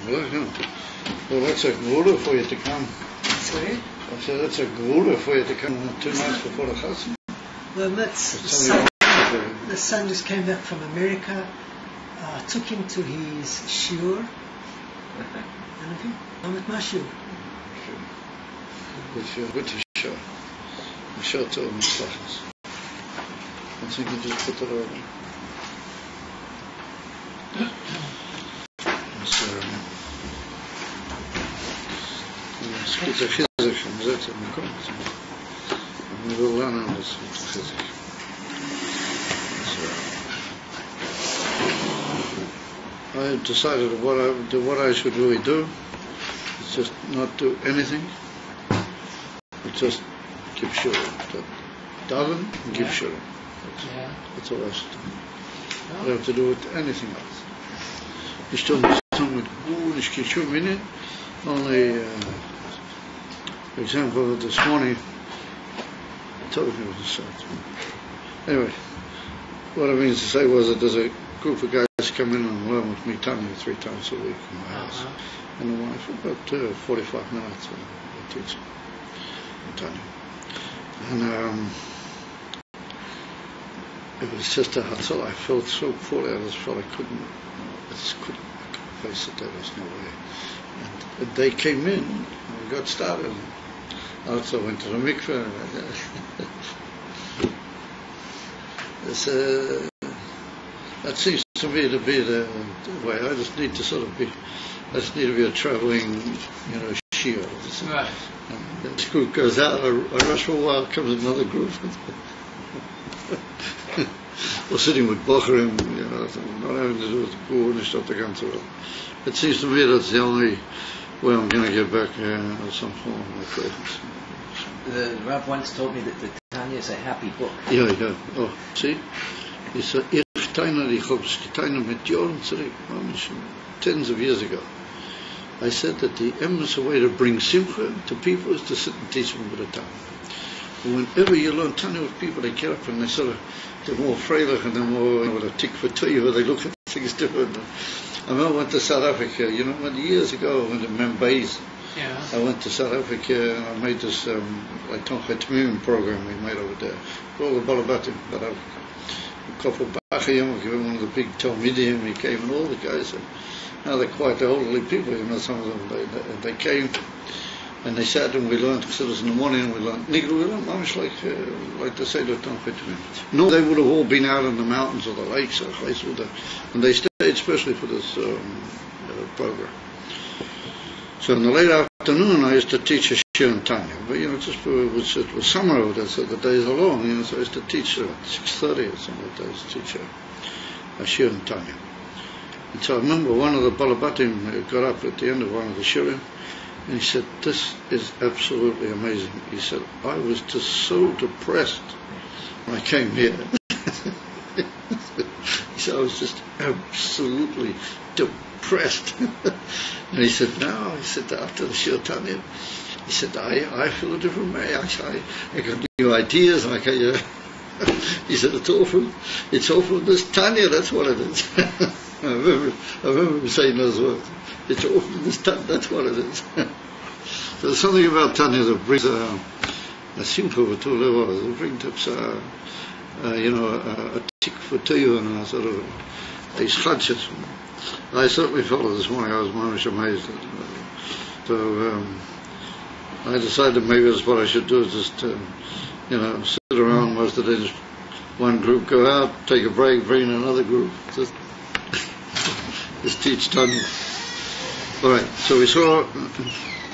Well, that's a gula for you to come. Sorry? I said, that's a gula for you to come 2 nights before the chassan. Well, the son just came back from America. Took him to his shiur. I'm at my shiur. Good shiur. The shiur to Mitzvahs. I think you just put it over. It's a chizuk from Zet and Mekom. We will learn on this chizuk. I decided what I should really do is just not do anything, but just give shiur. Daven and give shiur. That's all I should do. I don't have to do with anything else. Ich tue mit gut, ich gehe schon in. Only, for example, this morning, I told you what to say. Anyway, what I mean to say was that there's a group of guys come in and learn with me Tanya 3 times a week in my house. And the wife, about 45 minutes, I teach Tanya. And it was just a hassle. I felt so poorly. I just felt I couldn't face it. There was no way. And they came in, and we got started. I also went to the mikveh. That seems to me to be the way. I just need to be a traveling, shiur. Right. And this group goes out, a rush for a while, comes another group. Or sitting with Bocharim, not having to do with the poor and stuff, the ganze Welt. It seems to me that's the only way I'm going to get back some form of faith. The Rav once told me that the Tanya is a happy book. Yeah. Oh, see? It's a Taina mit Jahren zurück, tens of years ago. I said that the eminent way to bring simcha to people is to sit and teach them with a Tanya. Whenever you learn Tanya with people, they get up and they're more freilich and they're more with a tick for two, they look at things different. I remember I went to South Africa, years ago, I went to Beis. Yeah. I went to South Africa and I made this like Tomchet program we made over there for all the Balabatim in South Africa. Kofel Bachayim, one of the big Talmidim, he came, and all the guys, now they're quite elderly people, some of them, they came and they sat and we learned Chassidus in the morning, and we learned Nigru, we learned much like the Seder Tomchet. No, they would have all been out in the mountains or the lakes, and they stayed especially for this program. So in the late afternoon, I used to teach a shiur in Tanya, but it was summer over there, so the days are long. So I used to teach at 6:30 or something like that. I used to teach a shiur in Tanya. And so I remember one of the Balabatim got up at the end of one of the shiurim, and he said, "This is absolutely amazing." He said, "I was just so depressed when I came here." He said, "I was just absolutely depressed." And he said, "Now," he said, after the shiur Tanya, he said, I feel a different way. I got new ideas. He said, it's all from this Tanya, that's what it is. I remember him saying those words. It's all from this Tanya, that's what it is. So there's something about Tanya that brings a simcha to level. It brings up a tick for two and a sort of a schadshus. I certainly felt it this morning. I was much amazed. So I decided maybe that's what I should do, is just sit around most of the day. Just one group go out, take a break, bring in another group, just teach Tanya. All right. So we saw.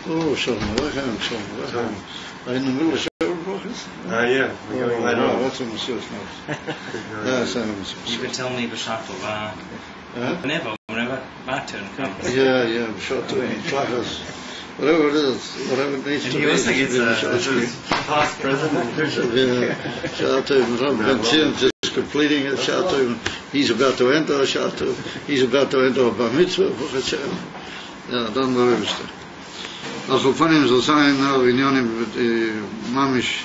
Oh, Shalom. Are you in the middle of Shalom brachas? Yeah. We're going right on. That's a Messias You could tell me b'shafel whenever my turn comes. Yeah, b'shafel brachas. Whatever it is, whatever it needs to be. And he also gets past, present, and future. Yeah. Shout to him. Ben just completing it. Shout to him. He's about to enter. Shout to him. He's about to enter a bar mitzvah. Ja, dann war es. Also von ihm soll sein, Inyanim Mamish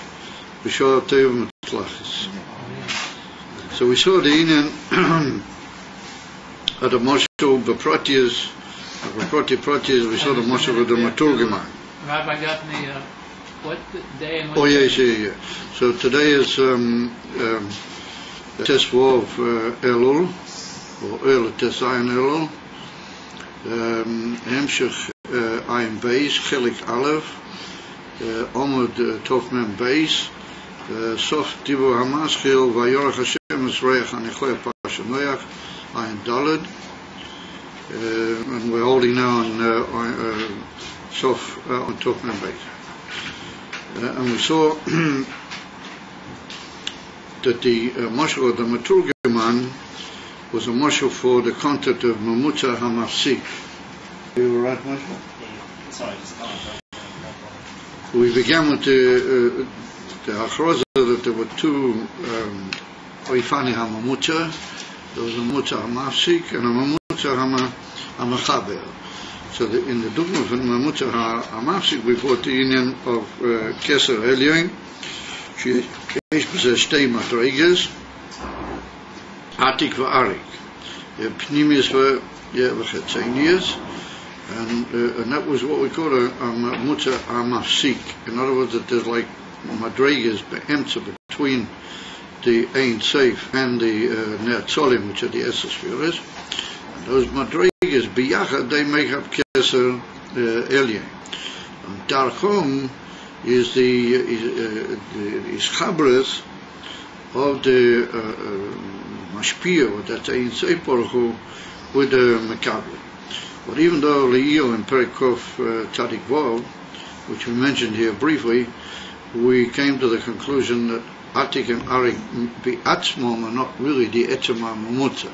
B'Shor Tov Mitzlachis. So we saw the Inyan at the Moshe B'Protius Proti is we saw the Moshe with the Maturgiman. Rabbi Gafni, what day and what Oh day? yeah. So today is Tesvo of Elul, or Elul Tesayin Elul. Hemshech Ayin Beis, Chelik Aleph, Omud Tov Mem Beis, Sof Dibu Hamaschil, Vayorach Hashem Esreich Anichoy Pasha Noach, Ayin Daled. And we're holding now on Sof on Tov Mem Beis. And we saw that the Moshe of the Maturgiman was a Moshe for the concept of Mamutza HaMafsik. You were right, Moshe? Yeah. Sorry, just We began with the Achroza that there were two Oifani HaMamutza. There was a Mamutza HaMafsik and a Mamutza HaMachaber. So in the Dugma of Mamutza HaMafsik we brought the union of Keser Elyoin. She possessed Shtei Madreges, Atik v'Arik. Pnimius v'Chetzenius, and that was what we call a Mamutza HaMafsik. In other words, that there's like Madreges be'emtza between the Ein Seif and the Ne'atzolim, which are the Esser spheres. And those Madreges biyachad, they make up Keser Elyon. And Darchom is the Chabres of the Mashpia, or that's Ein Seif Baruch Hu, with the Mekabel. But even though Le'il and Perikov Tzadik Vav, which we mentioned here briefly, we came to the conclusion that Atik and Arik Bi'atzmom are not really the Etzem HaMamutza.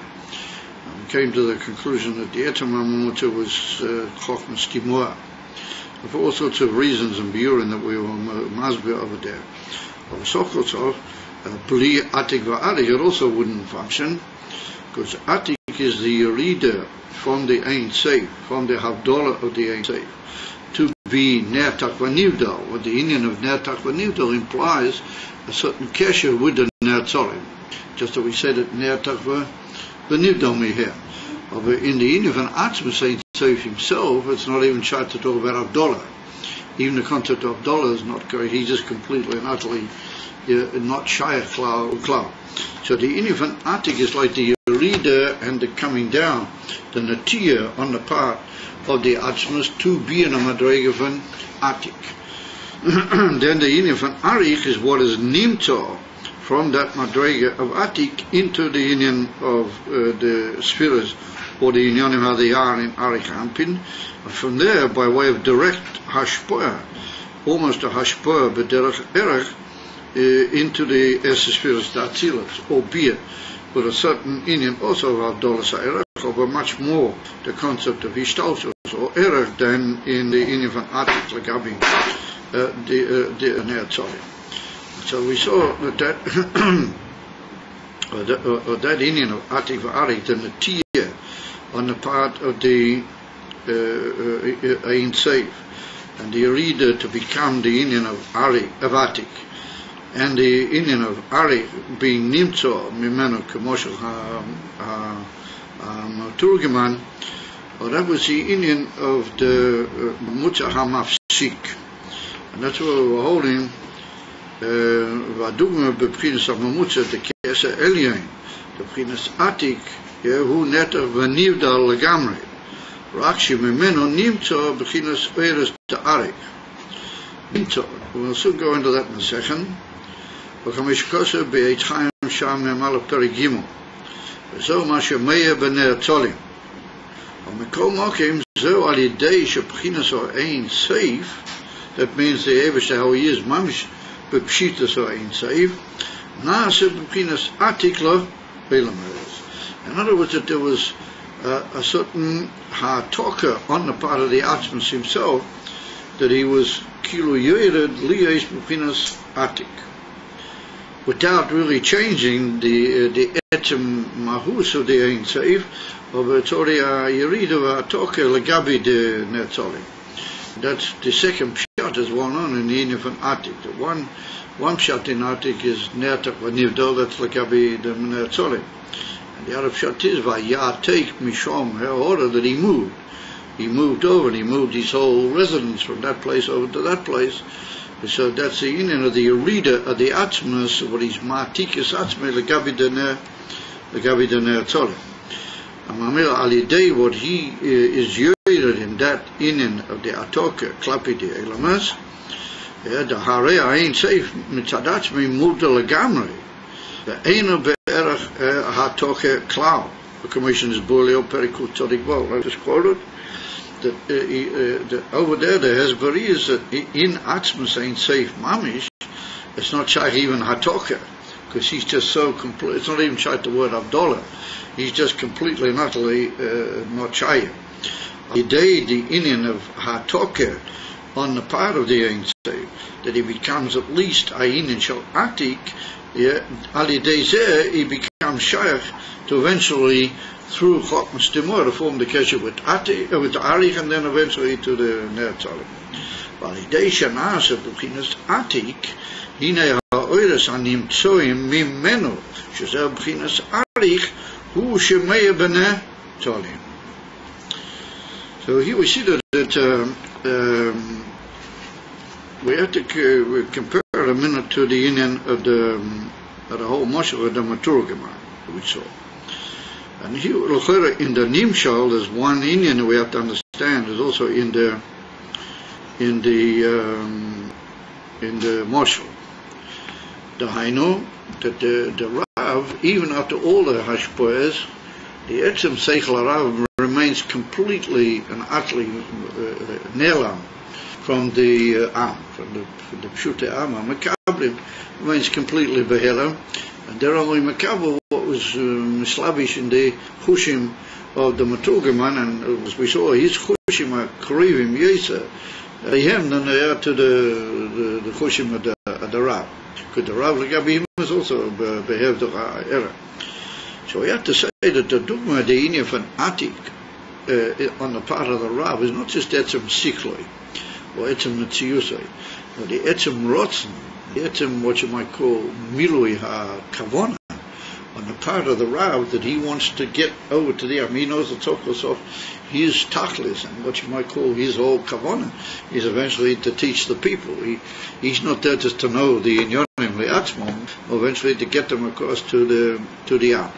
We came to the conclusion that the Etzem HaMamutza was Chochmas Timua, for all sorts of reasons and biurin that we were masbir over there. But Sochotov, Bli Atik v'Arik, it also wouldn't function, because Atik is the reader from the Ein Seif, from the Havdalah of the Ein Seif, to be Ner Takva Nivdal. What the union of Ner Takva Nivdal implies a certain kesher with the Ner Tzolim. Just as we said that Ner Takva Nivdal me here. In the union of an Atzmus Ein Seif himself, it's not even tried to talk about Havdalah. Even the concept of Havdalah is not correct. He's just completely and utterly not Shayach Klal. So the union of an Atik is like the reader and the coming down, the Natia on the part of the Atzmus to be in a Madrega of an Atik. Then the union of an Arik is what is Nimto from that Madrega of Atik into the union of the spheres, or the Unionim how they are in Arik Ampin. And from there, by way of direct Hashpoah, almost a Hashpoah, but Derech Erech, into the Esespheres Datzilas, albeit with a certain union also of Havdalas HaErech, but much more the concept of Hishtalshus or Erech than in the union of an Atik, Lagabi, the Ne'atzolim. So we saw that that union of Atik v'Arik, the Natiyah on the part of the Ein Seif, and the reader to become the union of Atik, and the union of Arik being Nimtzo Mimenu Kemoshel HaMaturgiman, that was the union of the Mamutza HaMafsik, and that's what we were holding. Vadugma bepchinas HaMamutza the Keser Elyon, the bepchinas Atik, hu neter v'nivdal legamri, rakshi mimenu nimtzo bepchinas Eres Ta'arik. Nimtzo, we'll soon go into that in a second. V'chamish koser be'eit Chaim Sham Me'amalach Perik Gimel, v'zo ma shemeya b'nei Tzolim. V'mekol mokim zo al yidei sheb'chinas Ein Seif, that means the Eibishter how he is mamish b'pshitas Ein Seif, na'aseh b'chinas Atik lo b'elameres. In other words, that there was a certain ha'toka on the part of the Atzmus himself, that he was kilu yored liyos b'chinas Atik, without really changing the etzem mahus of the Ein Seif, but it's already a yerid of a toka legabi de Netzolim. That's the second pshat is well known in the union of an Atik. The one pshat in Atik is Ne'atak v'nivdal, that's legabi de Netzolim. And the other pshat is Vayatek Mishom, her order that he moved he moved over and he moved his whole residence from that place over to that place. So that's the union of the reader of the Atzmas, what is Ma'atikas Atzmei Legabi Dener Tzoleh. Amamil Alidei, what he is united in that union of the Atoka, Klapi de Elamas, the Hare Ayin Seif Mitzad Atzmei Muda Legamri, the Eino Be'erach Hatoka Klau. The commission is Boleo Perikut Tzodik Bo. I just quoted that over there the Hezbollah is that in Atzmas ain't safe Mamish, it's not Shaykh even Hatoka, because he's just so complete. It's not even Shaykh the word Abdullah. He's just completely and utterly not Shaykh. The day the Indian of Hatoka on the part of the ain't safe, that he becomes at least Ayin and Shal Atik, Ali Dezer, he becomes Shaykh to eventually, through Chokmas Timur, to form the Kesher with the Arich, and then eventually to the Ner Tzoleh. Validei Shanas of B'chinas Atik, Hine HaOiras HaNimtzoim Mimenu, Shezeh B'chinas Arich, Hu Shemei B'nei Tzoleh. So here we see that we have to compare a minute to the union of the whole Moshe of the Maturgama we saw. And here, in the Nimshal, there's one Indian that we have to understand. There's also in the Moshel. The Hainu, that the Rav, even after all the Hashpoes, the Etzem Seichel Rav remains completely and utterly Nelam from the Am, from the Pshute Am, Makablim remains completely Behelam. And they're only Makabel what was Mislavish in the Chushim of the Maturgaman, and as we saw, his Chushim are Karivim Yesa, him, then they are to the Chushim of the Rav. Because the Rav Legabi is also behaved the error. So we have to say that the Dugma, the Inya van Atik, on the part of the Rav, is not just Etzem Sikloi, or Etzem Netziusai, but the Etzem Rotzen, the Etzem, what you might call Milui HaKavona, on the part of the Rav, that he wants to get over to the he knows the Tzokos of his Tachlis, and what you might call his whole Kavona, is eventually to teach the people. He's not there just to know the Inyonim Le'atzmon, eventually to get them across to the Am.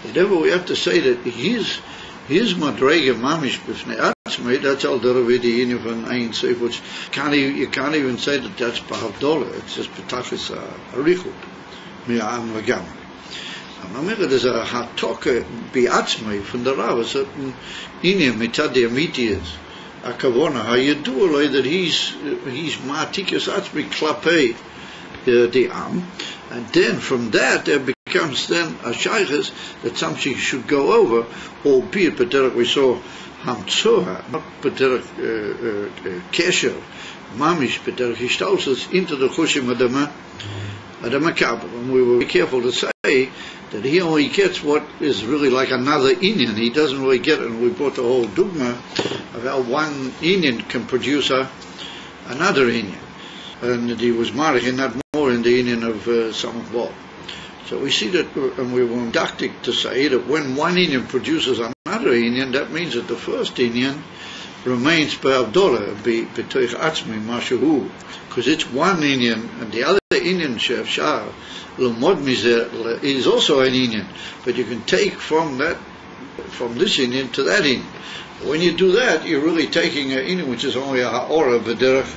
Therefore we have to say that his Madrega Mamish B'fnei Atzmei, that's all Deravidi Inyo van Ayin Seif, which you can't even say that that's B'Havdolah, it's just B'Tachlis Arichut, Mi'am V'Gamri. And remember, there's a Hatoka B'Atzmei from the Rav, a certain Inya Mitad Amitias, a Kavona, how you do alay that he's Ma'atikas Atzmei Klapei the Am, and then from that there becomes then a Shaykhs that something should go over, albeit B'derech we saw Hamtzoha, not B'derech Kesher, Mamish B'derech Hishtalsus into the Chushim of the Makabel. And we will be careful to say that he only gets what is really like another Inyan. He doesn't really get it, and we brought the whole dogma of how one Inyan can produce another Inyan. And he was married in that more in the Inyan of Samach Bal. So we see that, and we were didactic to say that when one Inyan produces another Inyan, that means that the first Inyan remains Be'Abdullah, B'Toich Atzmi, Mashahu, because it's one Inyan, and the other Inyan, Shef Shah, L'mod Mizer, is also an Inyan, but you can take from this Inyan to that Inyan. When you do that, you're really taking an Inyan which is only a Ha'ora, B'derech,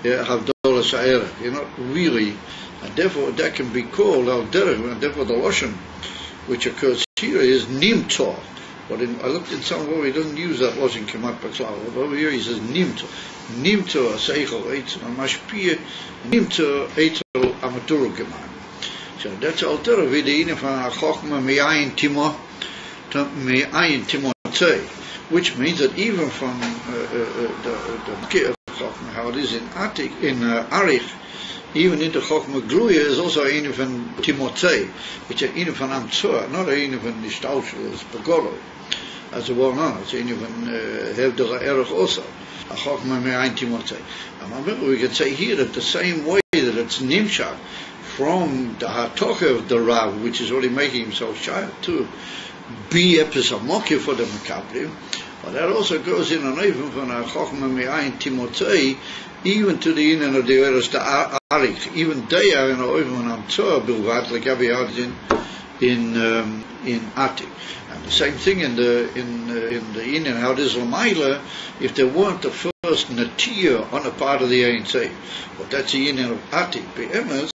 Havdolah Sha'era. You're not really, and therefore that can be called Al-Derech, and therefore the Lashon which occurs here is Nimtor. But I looked in some way, he doesn't use that Lashon Kemat Baklav. But over here he says Nimtor. Nimtor Seichel Eitzel Mashpiyah, Nimtor Eitzel Amaturu Geman. So that's Al-Derech, Vid'ina van HaChochma Me'ayin Timo Tzei, which means that even from the how it is in Atik, in Arich, even into Chochma Gluya is also a Inu van Timotzei, which is a Inu van Amtzor, not a Inu van Nishtaushel, as Pagolo, as a well known, it's a Inu van Hevdera Erech also, a Chochma Me'ayin Timotzei. And remember, we can say here that the same way that it's Nimshak from the Hatocha of the Rav, which is already making himself child, to be Episamokya for the Makabrim, But that also goes in and even from our Chochmah Me'ayin Timotei, even to the Indian of the Eretz the Arich, even they are in Oivon Am Tzor Bilvat, like Avi in Atik. And the same thing in the Indian, how it is Lamaila, if there weren't the first Natir on a part of the Ayin Seif, but that's the Indian of Atik, Be'emes,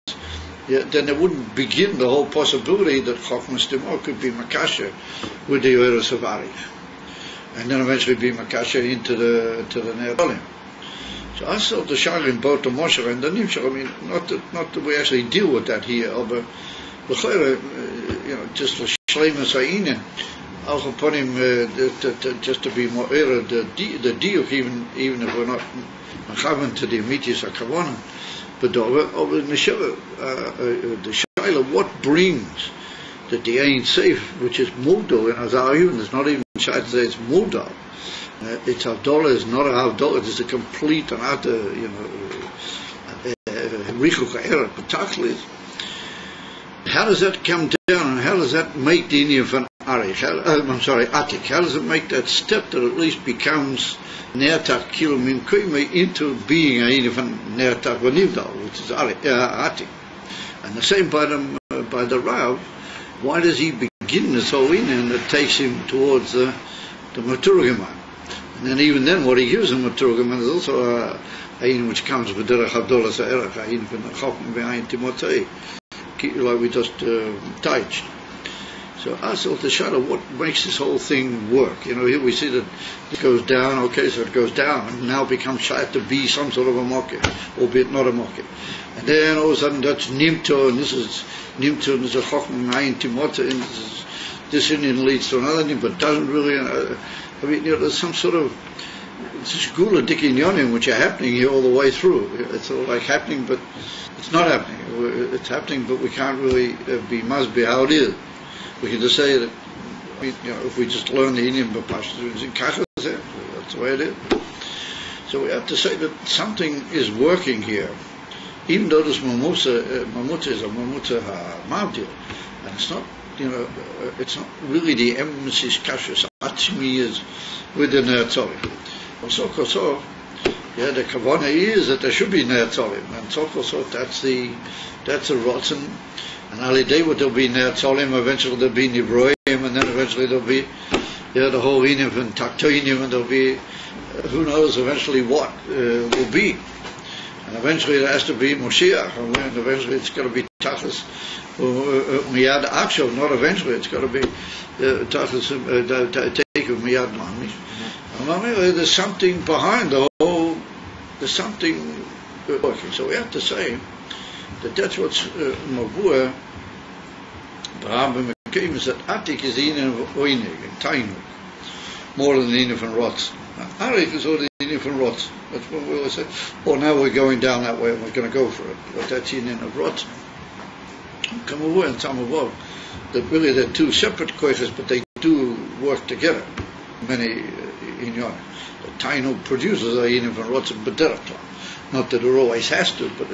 then there wouldn't begin the whole possibility that Chochmah Stimor could be Makasha with the Eretz of Arich. And then eventually be Makasha into the Ner Tolim. So I thought the Shalim both the Moshe and the Nimshal, I mean, not that we actually deal with that here, but just the Shleimus Ayin, also upon him just to be more the diuk, even if we're not mechavan to the Amitis HaKavanah, but over the Shaila, what brings that the Ayin Seif, which is Mudo in Azayun, it's not even Shai to say it's Mudo. It's Havdalah, it's not a Havdalah, it's a complete and utter, Richuch Ha'eret, B'tachlis. How does that come down, and how does that make the Indian from Atik? How does it make that step that at least becomes Ne'atak Kilo Min Kuime into being a Indian from Ne'atak Vanivdal, which is Atik? And the same by the Rav. Why does he begin this whole Indian that takes him towards the Maturgaman? And then even then, what he gives him Maturgaman is also a Ayin which comes with Derech Havdalah Sa'erach, Ayin from the Chochmah Be'ayin Timotei, like we just touched. So I thought the shadow, what makes this whole thing work? Here we see that it goes down, okay, so it goes down, and now becomes shy to be some sort of a mocket, albeit not a mocket. And then all of a sudden that's Nimto, and this is Nimto, and this is a Chochmah Ayin Timotei, and this Indian leads to another thing, but doesn't really, there's some sort of Gula Dikinyonim which are happening here all the way through. It's all like happening, but it's not happening. It's happening, but we can't really must be how it is. We can just say that, if we just learn the Indian Bapashas, it's in Kachas, that's the way it is. So we have to say that something is working here, even though this Mamutza is a Mamutza Mavdil, and it's not, it's not really the emphasis Kashas Atzmi is within the Tzori. So the Kavanah is that there should be Ner Tzolim, and so that's a Rotzen, and Ali David there'll be Ner Tzolim, eventually there'll be Nivroim, and then eventually there'll be the whole Inim and Taktoinim, and there'll be who knows eventually what will be, and eventually there has to be Moshiach, and eventually it's got to be Tachas Miyad Akshav, not eventually, it's got to be Tachas Teikuv Miyad Mamish. There's something behind the whole, there's something working. So we have to say that that's what's Mavua, Barabim came is that Atik is the Inen of Oinig and Tainu, more than the Inen from Rotz. Arik is all the Inen from Rotz. That's what we always say. Or now we're going down that way and we're going to go for it. But that's the Inen of Rotz. Kamavua and Tamavua, that really they're two separate koiches, but they do work together. Many Inyon. The Tainu produces a Inen from Rotz and Bederatah. Not that it always has to, but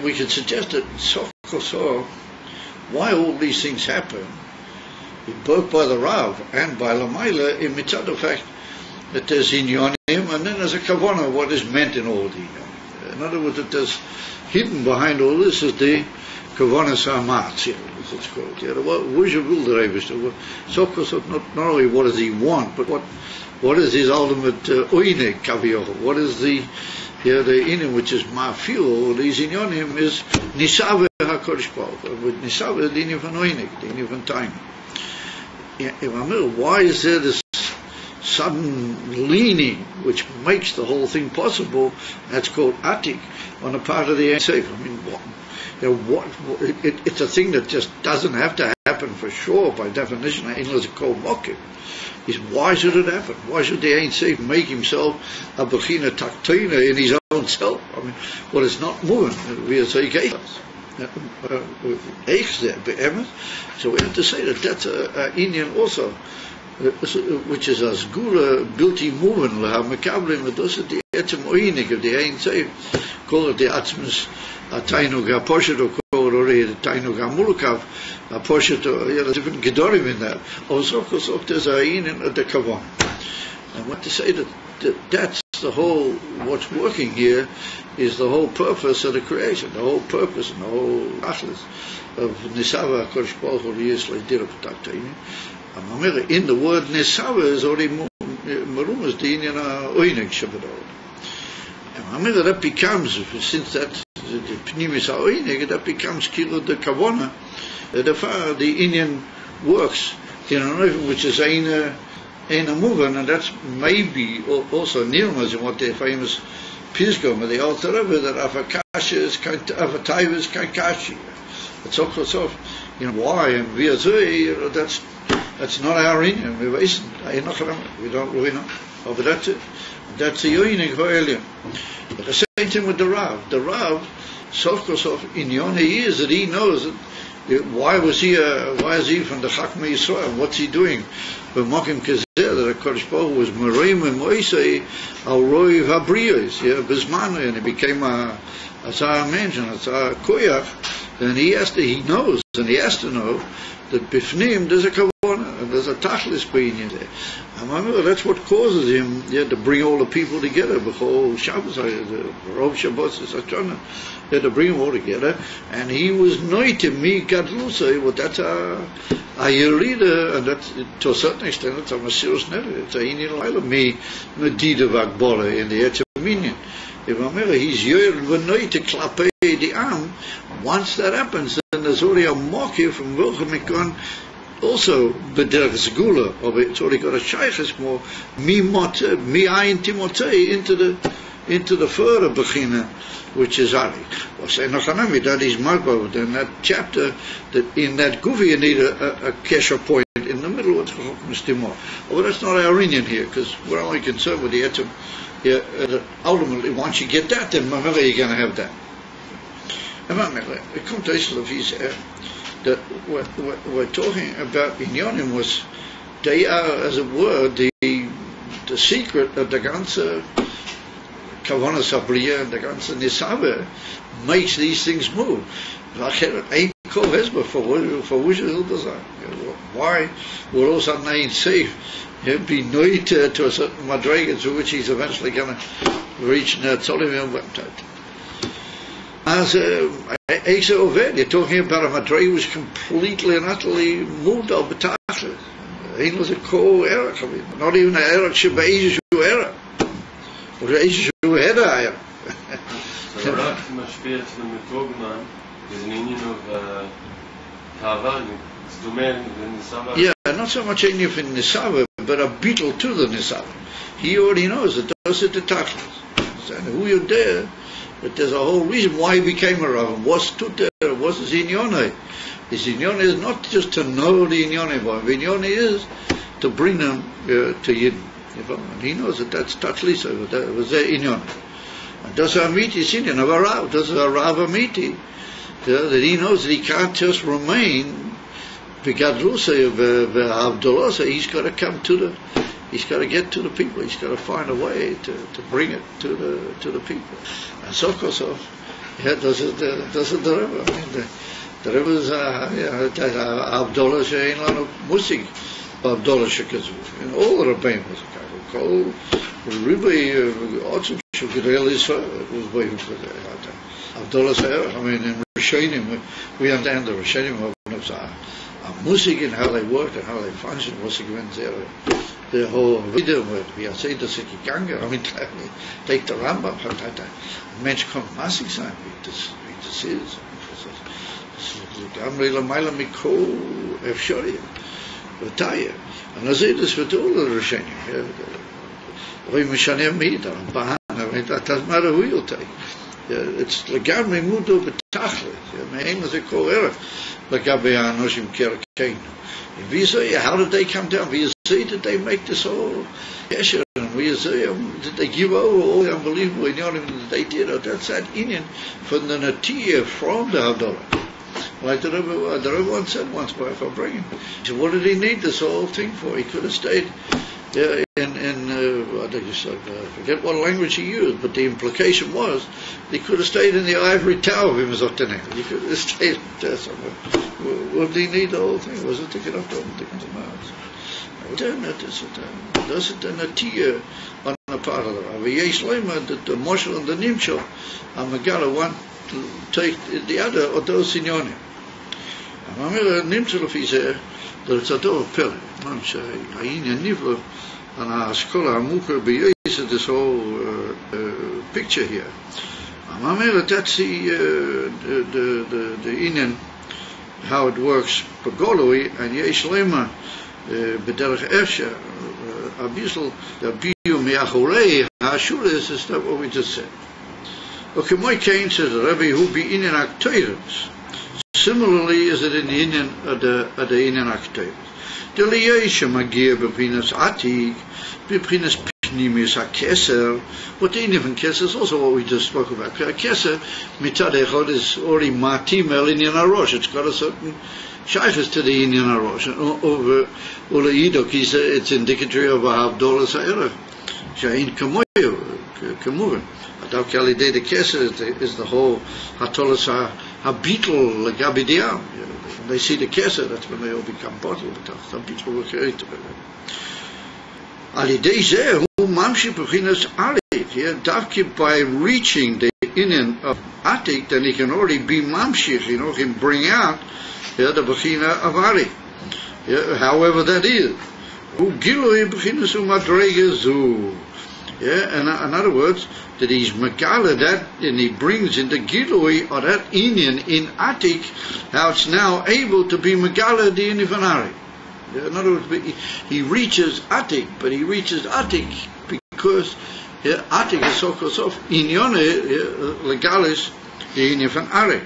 we could suggest that why all these things happen, both by the Rav and by Lamaila, in mitzad the fact that there's Inyonim, and then there's a Kavanah, what is meant in all the Inyonim. In other words, that there's hidden behind all this is the Kavanah Samat, as it's called. What is your rule, the Rebbe? So not only what does he want, but what is his ultimate oinek kaviyachol? What is the inim which is mafil? These inyonim is nisave hakodesh baruch. With nisave the inim from oinek, the inim from time. Why is there this sudden leaning which makes the whole thing possible? That's called atik on the part of the Seif. I mean, it's a thing that just doesn't have to happen for sure by definition. Unless it's called mokim. Is why should it happen? Why should the Ayin Seif make himself a bechina taktina in his own self? I mean, well, it's not moving. We say so we have to say that that's a Indian also, which is a sgula bilti moving laha mekablim. Those are the etzem oinik of the Ayin Seif. Call it the atzmus Tainug HaPoshet, or called already the Tainug HaMulukav, Poshet, there's different Gedorim in that. Also, there's Ayin and the Kavan. And what to say that's the whole, what's working here is the whole purpose of the creation, the whole purpose and the whole achlis of Nisava HaKadosh Baruch Hu Yisrael Dira P'Taktayim. In the word Nisava is already Marumas Dinyana Oinig Shabbat. And that becomes, since that the Pnimis Oinig, that becomes Kilo the Kavona, the Indian works, which is Ayin a movement, and that's maybe also Nirmas in what their famous Pisgom of the Alter Rebbe, that Avakash is Avataiva is Kaikashi. It's also, why and we are that's not our Indian. We don't really know. Oh, but that's it. That's the Yoinig Ho'elium. But the same thing with the Rav. The Rav, Sof in Yoni is that he knows that why is he from the Chachmei Yisrael? What's he doing? But Mokim Kezer, that HaKadosh Baruch Hu was Mereim and Moisei al Roi Vabriyos, Bismanu, and he became a mention, a Koyach, and he knows, and he has to know that Bifnim there's a Kavanah, and there's a Tachlis B'inyan there. And remember, that's what causes him to bring all the people together. B'chol Shabbos, the Rov Shabbos is Hachana, to bring them all together. And he was noitim mi gadlusay. Well, that's a Yerida, and that's to a certain extent it's a Mesiras Nefesh. It's a Inyan Laila mi Medida V'Agbara in the Etz HaMinyan. If I remember, he's Yer v'noite klapei the Am. Once that happens, then there's already a mocky from Wilchemikon. Also, b'derech segula, or it's already got a shaykhis more mi ayin timotei into the further bechina, which is Ari. Well, say Nachanami, that is Magba, in that chapter, that in that Gufi you need a kesher point in the middle of the Mistimor. Well, that's not our Indian here, because we're only concerned with the etzem. Ultimately, once you get that, then remember you're going to have that. It comes to Isla that we're talking about Inyanim was, they are, as it were, the secret of the ganze Kavanah Sabriya and the ganze Nisava makes these things move. Why will all of a sudden Ayin safe be noit to a certain madrega to which he's eventually going to reach Netzolim as Asa Oved, you're talking about a madrega was completely and utterly moved over Tachlis. He was a co-Eric, not even an Eric Sheba Era. Or Asia Era. So Rak Mashpir to the Metogman is an Indian of Tavan. It's domain in Nisava. Yeah, not so much Indian in Nisava, but a beetle to the Nisava. He already knows that those are the Tachlis. And who you're there, but there's a whole reason why he became a Rav. What's stood there? What's his Inyone? His Inyone is not just to know the Inyone, but Inyone is to bring them to Yidden. And he knows that that's Tachlisa, that was their Inyone. And that's Amiti is Indian of a Rav. That's a Rav Amiti. That he knows that he can't just remain V'gadlusa v'avdolosa. He's got to come to the, he's got to get to the people. He's got to find a way to bring it to the people. And so does it the Rebbe. I mean, the Rebbe's Avdolah she'ein lanu musig Avdolah she'kazu. In all the Rebbeim was a kind of called Rebbe Otzim she'gedel Yisrael. It was waiting for the Avdolah she'er. I mean, in Rishonim we understand the Rishonim of music and how they work and how they function was given the whole video with we are saying das gegangen. I mean, take the Rambam hat ein Mensch kommt massig sein wie das ist. Gamrela Maila Mikro Efshori Vataya. And I say this with all the Rishonim. We mishanim meet on Bahan. I mean, that doesn't matter who you take. It's legamri mudo betachlis. My aim is a ko'era. Legabe anoshim kerkeinu. We say, how did they come down? We say, did they make this whole gesher? And we say, did they give over all the unbelievable inyanim that they did? Or that's that inyan from the natiyah from the Havdalah. Like the Rebbe once said once by Fabringen. He said, what did he need this whole thing for? He could have stayed I forget what language he used, but the implication was he could have stayed in the ivory tower of him. He could have stayed there somewhere. What did he need the whole thing? Was it to get up to the mountains? Das ist eine Tier on the part of the Rabbi. Yesh Lema, that the Moshel and the Nimshel, and Megala want to take the other of those sinyonim. And Amir Nimshel of his that it's a door of Pele. Man say, Ayin and Nivlo, and our scholar Amuka Beis, this whole picture here. And Amir, that's the Indian, how it works, Pagoloi, and Yesh Lema, bederach Esha, Abisal, the Biu Meachorei, Hashulis, is that what we just said? Okay, my Cain says the Rebbe who be in Aktoiros. Similarly, is it in the Indian of the Indian Aktoiros? The Liyesha Magir Bepinas Atik, Bepinas Pnimis Akeser, what the Indian Keser is also what we just spoke about. Keser, Mitadechot is already Matim El Indian Arosh, it's got a certain shaykhs to the Indian Arosh. Over Ulaidok, it's indicatory of a Havdolah Sa'ira. Shain Kamoyo, Kamuvin. Adao Kalidei the Keser is the whole Hatolas Habitul Gabidiam. They see the Keser, that's when they all become bottled. Some people will carry to it. Alidei Zeh, who Mamshi Bechinas Atik, Davki by reaching the Indian of Atik, then he can already be Mamshich, can bring out the Bechina of Ari. However that is. Who Giloi Bechinas Umadregezu. In other words, that he's Megala that, and he brings in the Giloi or that Indian in Atik, how it's now able to be Megala the Inifanari. In other words, he reaches Atik, but he reaches Atik because Atik is so close off. Inyone legalis the Inifanari.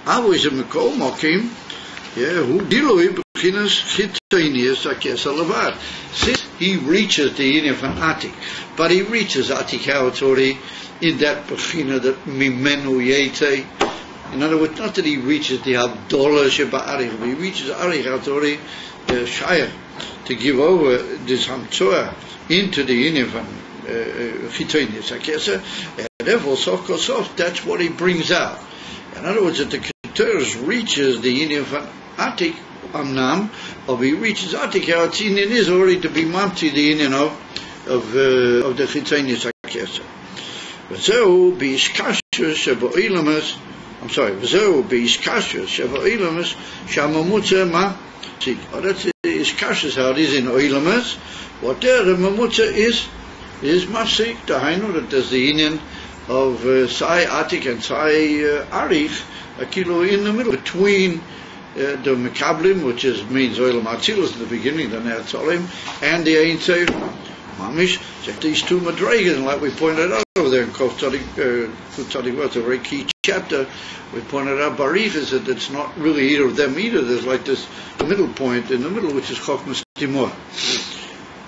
Always a Mekol Mokim, who Giloi Bechinas Chitonius Akesa Levad. Since he reaches the Indian from Atik, but he reaches Atik how it's already in that Bechina that Mimenu Yete. In other words, not that he reaches the Havdolah Sheba Arich, but he reaches Arich how it's already Shire to give over this Hamtzoah into the Indian from Chitonius Akesa, and therefore Sof, that's what he brings out. In other words, that the Keteris reaches the Indian from Atik, Amnam, or he reaches Atik, how it's Indian is already to be Mamti, the Indian of the Chitonius Akesa. V'zeu b'ishkashus shebo ilamas, I'm sorry, v'zeu b'ishkashus shebo ilamas, shamamutza ma, see, that's the ishkashus, how it is in Oilamas. What there, the mamutza is mafsik, dahainu, that there's the Indian of Sai Atik and Sai Arich, a kilo in the middle, between the Mekablim, which means Oilam Atzilus in the beginning, the Neatzolim, and the Ayin Seir Mamish, that these two Madregas, and like we pointed out over there in Kuf Tzadik, a very key chapter, we pointed out Barich that it's not really either of them either. There's like this middle point in the middle, which is Chokmas Timor.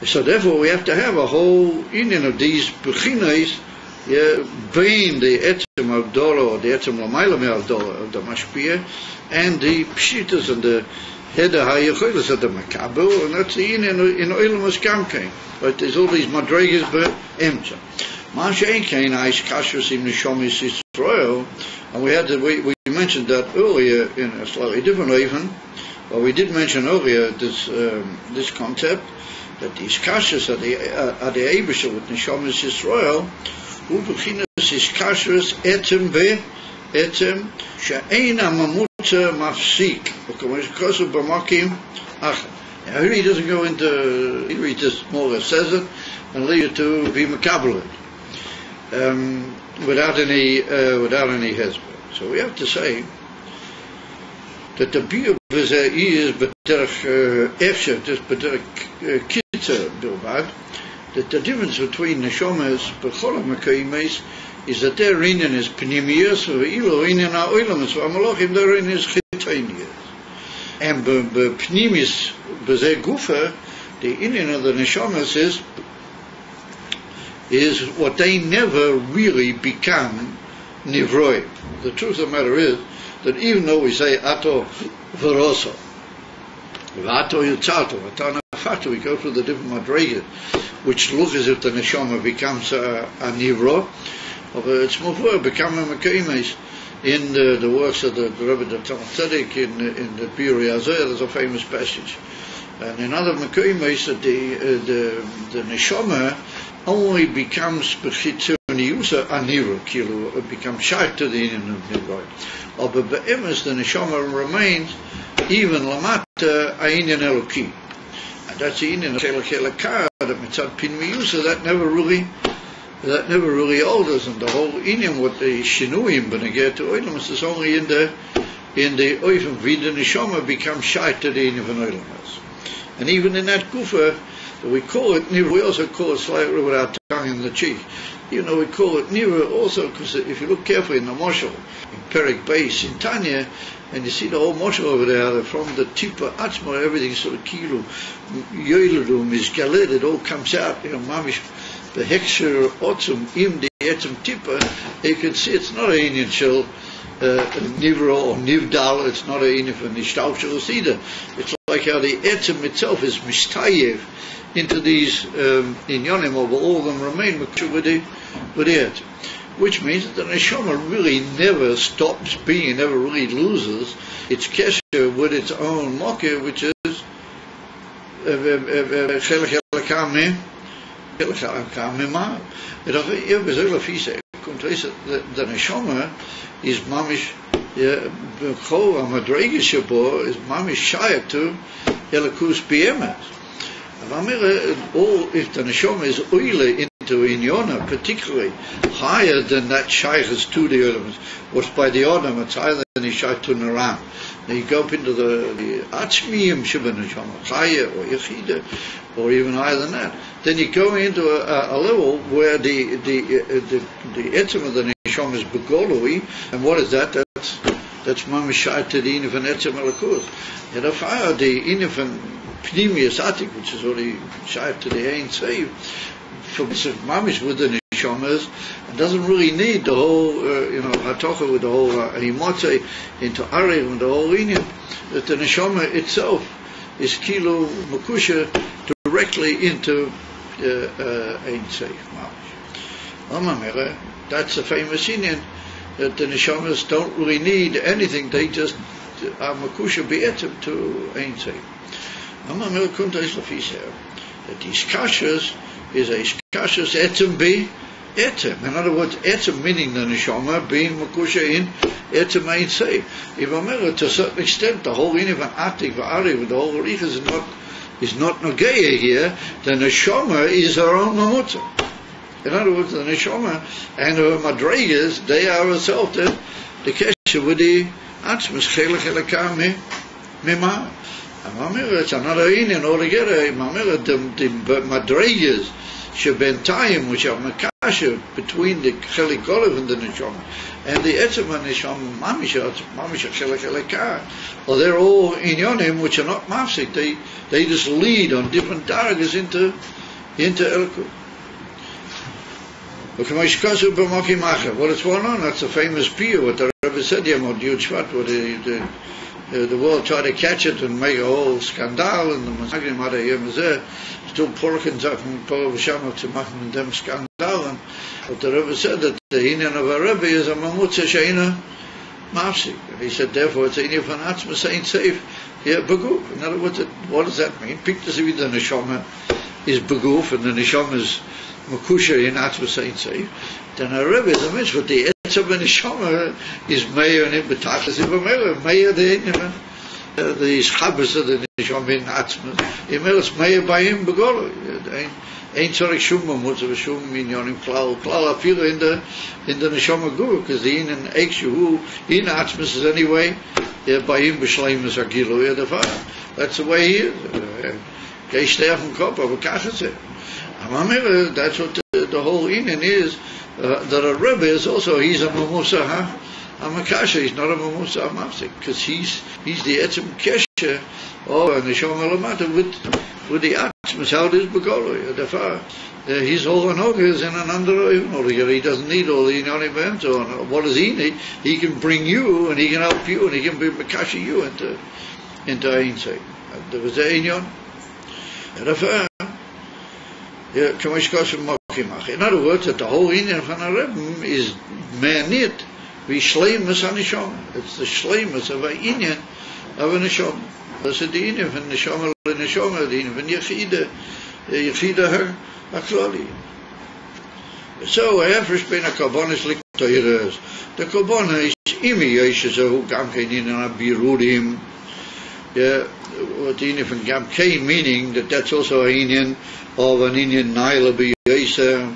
So therefore we have to have a whole union of these Bechinas, being the Etzem of Dolo, or the Etzem Lamaylam of Dolo, of the Mashpia, and the Pshitas and the Heder HaYecholis of the Makabel, and that's the union in Oilamas Kamkein. But there's all these Madregas, but Emcha. Masha Enkein, Aish Kashrus in Neshomis Yisrael, and we mentioned that earlier in a slightly different even, but we did mention earlier this concept, that these Kashrus are the Abishah with Neshomis Yisrael, who beginnen is kashrus etem etem she'ein hamamutza mafsik. Because of b'makim achad. Now here he doesn't go into. He just more or less says it and leave it to be mekabel without any hezbollah. So we have to say that the biur is b'derech efsher, just b'derech kitzer bilbad. That the difference between neshomas b'chol ha'mekaymes is that their inyan is pnimiyos v'ilo inyan ha'oilamas v'amalachim their inyan is chitonius. And b'pnimis b'zeh gufa, the inyan of the neshomas is what they never really become nivroim. The truth of the matter is that even though we say Ato Veroso, Ato Yutzato, Ato Nafatu, we go through the different madrigas, which look as if the neshama becomes a nivro, it's more become a mekaymes. In the works of the Rebbe the Talmud Tzedek in the Piri Azeh, there's a famous passage. And in other Mekaymes, the neshama only becomes b'chitzoniusa anira, kilo, it becomes shy to the Indian of Nivroy. But be'emes, the neshama remains even lamata Ayin Eloki. And that's the Indian of Chelakar, that mitzad pinmiusa, that never really alters, and the whole inyan what the shinuim beneged to oilams is only in the oifen vida neshama becomes shy to the inyan of oilams. And even in that kufa, we call it nira. We also call it slightly with our tongue in the cheek. You know, we call it nira also because if you look carefully in the moshel, in Perik Beis, in Tanya, and you see the whole moshel over there, from the tipa atzma, everything sort of kilo, yoiludum is galet, it all comes out, you know, mamish. The hexer otzum im the etzum tippa, you can see it's not an Indian shell nivro or nivdal, it's not an Indian for nishtaushels either. It's like how the etzum itself is mishtayev into these inyonim, over all of them remain with the etzum. Which means that the neshama really never stops being, never really loses its kesher with its own mokeh, which is chelek elakam. The neshama is mamish b'chol hamadreiga shabo is mamish shayat to elakus b'emes. If the neshama is oile into inyona, particularly higher than that shaychus to the elements, what's by the odom, it's higher than the shayt to naram. Then you go up into the atzmiyim sheba neshama, chaya or yechida, or even higher than that. Then you go into a level where the etzem of the neshama is begolui, and what is that? That's mamishayt to the inif and etzem elakus. And if I the inif and pnimius atik, which is already shayt to the ain save, for mamish with the neshamas, it doesn't really need the whole, hatocha with the whole himotze into arev and the whole inyan. That the neshama itself is kilo makusha directly into Ein Seif Mamish. That's a famous inyan, that the neshamas don't really need anything, they just are makusha be'etzem to Ein Seif. Amamir kunta is lafisher, that these kashas is a kashas etzem be etzem. In other words, etzem meaning the neshama being makusha in etzem Ein Seif. If Amir, to a certain extent, the whole inyan of atik v'ari, the whole rich is not nogeya here. The neshama is her own mamutza. In other words, the neshama and her madrigas, they are herself the kesher with the atzmas chelek elakam mimah. Mamira, it's another inyan altogether. Mamira, the madrigas shebentayim, which are makasha between the chelik olive and the neshama, and the etzem neshama mamisha chelek elakam. Well, they're all inyonim which are not mafsik. They just lead on different daragas into Elokut. What is going on? That's a famous piyah. What the Rebbe said here about Yud Shvat, where the world tried to catch it and make a whole scandal, and the Masagim had a yemazeh, still porking from Pol V'Shama to machen them scandal. But the Rebbe said that the inyan of a Rebbe is a mamutza sheina mafsik. And he said, therefore, it's a inyan von atzmas ain't safe. Yeah, beguf. In other words, what does that mean? Pictures of the neshama is beguf, and the neshama is makusha in atzmas ain't safe. Then a Rebbe is a mitzvah. The etzem neshama is mayor and in betachas if mayor the inyan. The schabas of the neshama in atzmas. Imelas mayor by him begolo. Ain't sorry shum mamutza v'shum minyonim klal afila in the neshama guru, because the in and ekshu who in atzmas is anyway by him b'shleimus agilu yadafar. That's the way he is. Geishtei from kopa v'kachas. Amamir, that's what the whole inyan is. That a Rebbe is also, he's a mamusa hamakasha. He's not a mamusa hamafsik, because he's the etzem kesher or neshama lamata with the atzmas. Atzmus is Begolo. Therefore, his whole another is in an under he doesn't need all the inyanim events. So what does he need? He can bring you, and he can help you, and he can bring Makashi you into Ayin say. There was the inyan. Therefore, in other words, that the whole inyan from a Rebbe is me'anit v'shleimus hanishama. It's the shleimus of a inyan of a neshama. That's the inyan from neshama to neshama, the inyan from yechida her aklali. So, first bein a karbonis liktoiras. The karbon is imi yeshes who gam kein inyan abirudim. What the inyan from gam kein meaning that's also a inyan of an inyan naila b'yesa,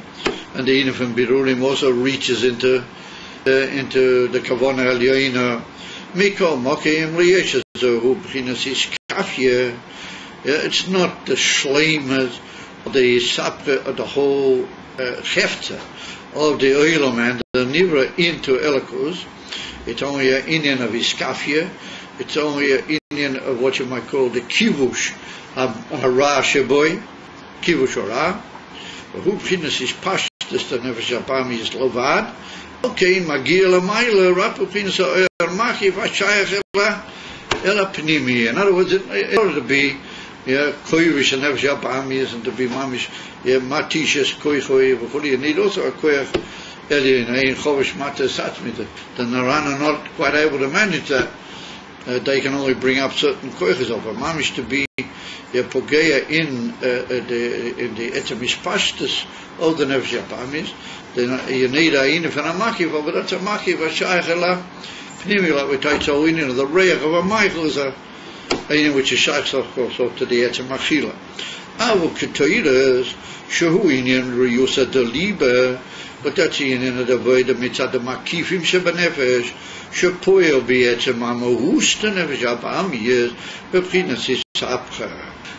and the inyan from birudim also reaches into the kavana aliyina. Mikol mokim liyeshes who b'chinas iskafye. It's not the shleimus, the sapre of the whole hefta of the oilam and the nivra into elikus. It's only an inyan of iskafye. It's only an inyan of what you might call the kivush hara sheboy, kivush hara. Who b'chinas is pashtus the nefesh apami is lovad. Okay, magia la'mayla rapu b'chinas ha'er machi v'shayach ela pnimi. In other words, in order to be koyvish and nefesh apami and to be mamish matishes koychoy v'chuli, you need also a koyach elin ein chovish matas satzmita. The Naran are not quite able to manage that. They can only bring up certain koyches of a mamish to be pogeya in the etzemishpashtus of the nefesh apamis. Then you need a inyan from a makiv, but that's a makiv v'shayach ela pnimi, like we take so inyan. The reich of a Michael is a inyan which is shayach of course to the etzemachila. Avu ketoiras shehu inyan reyusa deliba, but that's the inyan of the voida mitzad the makifim shebenefesh. Shepoel b'etzemamahus the nefesh apamis b'chinas is sapcha.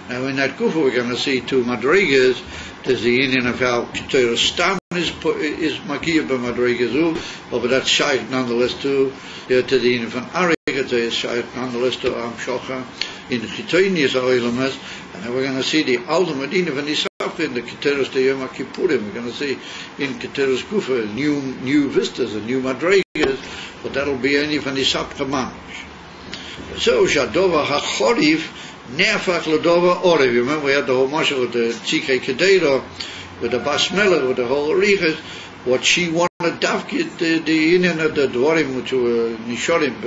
Now in that kufa we're going to see two madrigas. There's the inyan of how Keter Stam is Makia b'madrigazu, but that's shaykh nonetheless to the inyan from Arik. It is shaykh nonetheless to Am Shocha in the Chitonius Oilamas, and then we're going to see the ultimate inyan from the in the Keteros de Yom Kippurim. We're going to see in Keteros Kufa new vistas and new madrigas, but that'll be only from the Sapcha Mamish. So Shadova HaChorif Neafach Ladova Orev. You remember we had the whole marshal with the Tzikei Kedera, with the Basmela, with the whole Arichas. What she wanted Davkit, the inyan of the Dwarim, which were Nishorim,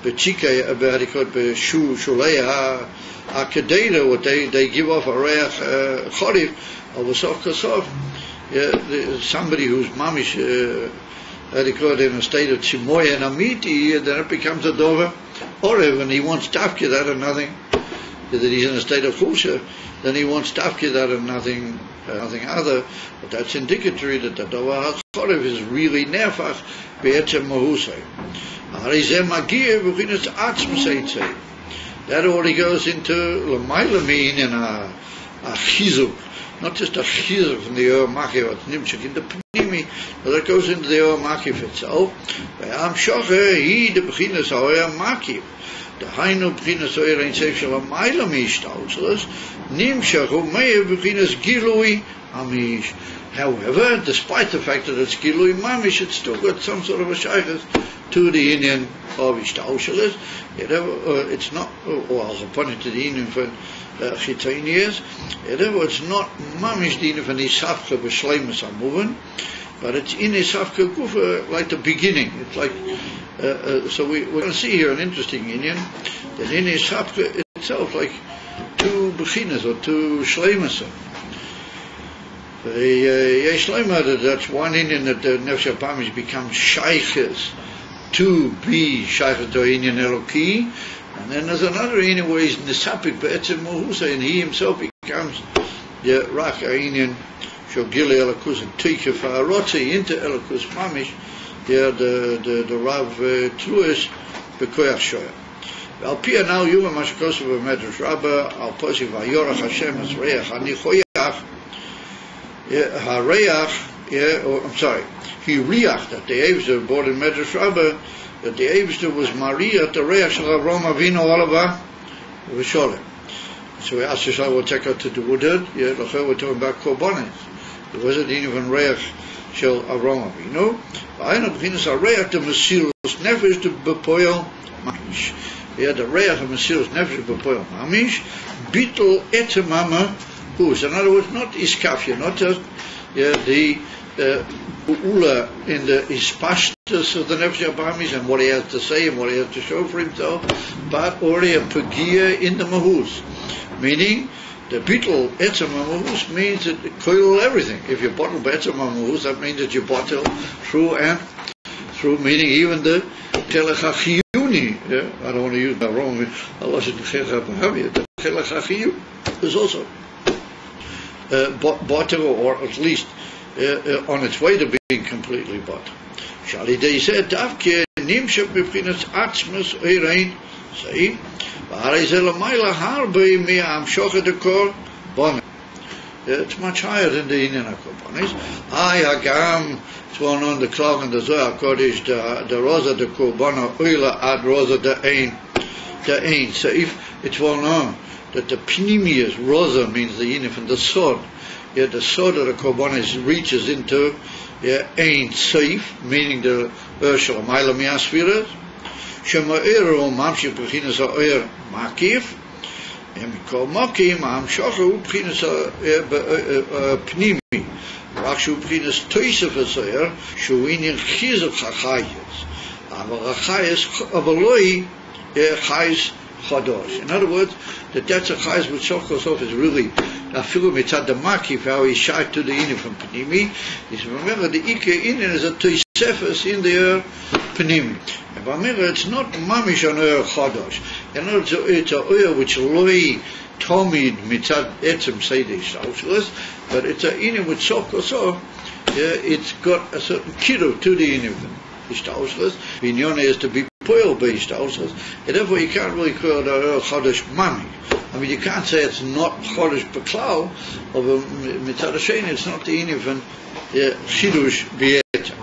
B'Tzikei, B'Shulei HaKedera, what they give off a Reach Chorif, of a Sof Kasof. Somebody who's mamish, in a state of Tzimoy and Amiti, then it becomes a Dova Orev, and he wants Davkit out of nothing. That he's in a state of chusha, then he wants tafkid out of nothing other. But that's indicatory that the davar hachorev is really nefach be'etzem mahusay. Harizeh magir v'chinas atzm seitzei. That already goes into l'mayla mean and a chizuk, not just a chizuk from the or makiv at nimshik in the pnimi, but that goes into the or makiv itself. Ve'am shocher he the b'chinas ha'or makiv. The Hainu B'chinas Oyer Ein Seif Shel HaMayla Mishtalzelos Nimshach Umeir B'chinas Gilui Amish. However, despite the fact that it's Gilui Mamish, it's still got some sort of a shaykhs to the inyan of Ishtalzelos. It's not, or I'll upon it to the inyan for Chitonias. It's not Mamish the inyan for Nisafka B'Shleimus HaMuvan, but it's in Nisafka Gufa like the beginning. It's like so we're going to see here an interesting inyan that in his hapka itself, like two bechinas or two shleimas. That's one inyan that the nefesh apamish becomes shayches to be shayches to inyan eloki, and then there's another inyan where he's nisapik be'etzem mohusa, and he himself becomes the rak inyan shogile elokus and teikef ha'arotzi into elokus mamish. The Rav Truish Bekoyach Shoya. Al Pia now Yuma Mashkos of a Medrash Rabbah, Al Posi Vayorach Hashem as Reach, Anichoyach, Hareach, I'm sorry, he Riach, that the Avzor brought in Medrash Rabbah, that the Avzor was Maria, the Reach Shel Avram Avinu Olava, V'Sholem. So we asked Yishai what take out to do with it. Yeah, we're talking about korbanos. There wasn't even reach shel aroma, you know. Ayin b'chinas hareach the mesirus nefesh the bepoel mamish. Yeah, the reach of mesirus nefesh bepoel mamish. Bittul etemama hus. In other words, not iskafia, not just the ula in the ispashtus of the nefesh abamis and what he has to say and what he has to show for himself, but already a pagia in the mahus, meaning the bittul etzem mahus means that it coil everything. If you bottle etzem mahus, that means that you bottle through and through, meaning even the telechachiyuni. Yeah, I don't want to use that wrong. I lost it. The telechachiyuni is also bottle, or at least on its way to being completely bought. Shali they said, Davke nimshep b'chinas atzmus eirein, say, v'harei maila harbe me'am shochet dekor bonim. It's much higher than the Indian korbanos. Hagam, it's one on the clock and the Zohar Kodesh, the rosa de korbana oila ad rosa de ein. So if it's well known that the pnimius rosa means the Indian from the sword. Yeah, the sword of the korbanos reaches into ein seif, meaning the Urshel Maila Miasfiras. Shema'ero mamshich b'chinas ha'oyer makif. Mikol makim am shochu b'chinas pnimi. Rakshu b'chinas toisef ha'oyer shuinin chizuk ha'chayis. Aval ha'chayis avaloi chayis chadosh. In other words, that's a chayis which Sof is really a figure mitzad the makif, how he shot to the inin from pnimi. Is remember the ike inin is a toisefes in the pnimi. And remember, it's not mamish an oyer chadosh. In other words, it's a oyer which loi tomid mitzad etzem seidish, but it's a inin which Sof it's got a certain kiddo to the inin. Binyon is to be poil based also, and therefore you can't really call it chodesh mami. I mean, you can't say it's not chodesh beklau of a mitzad hashem. It's not the inyan from chidush biyeta.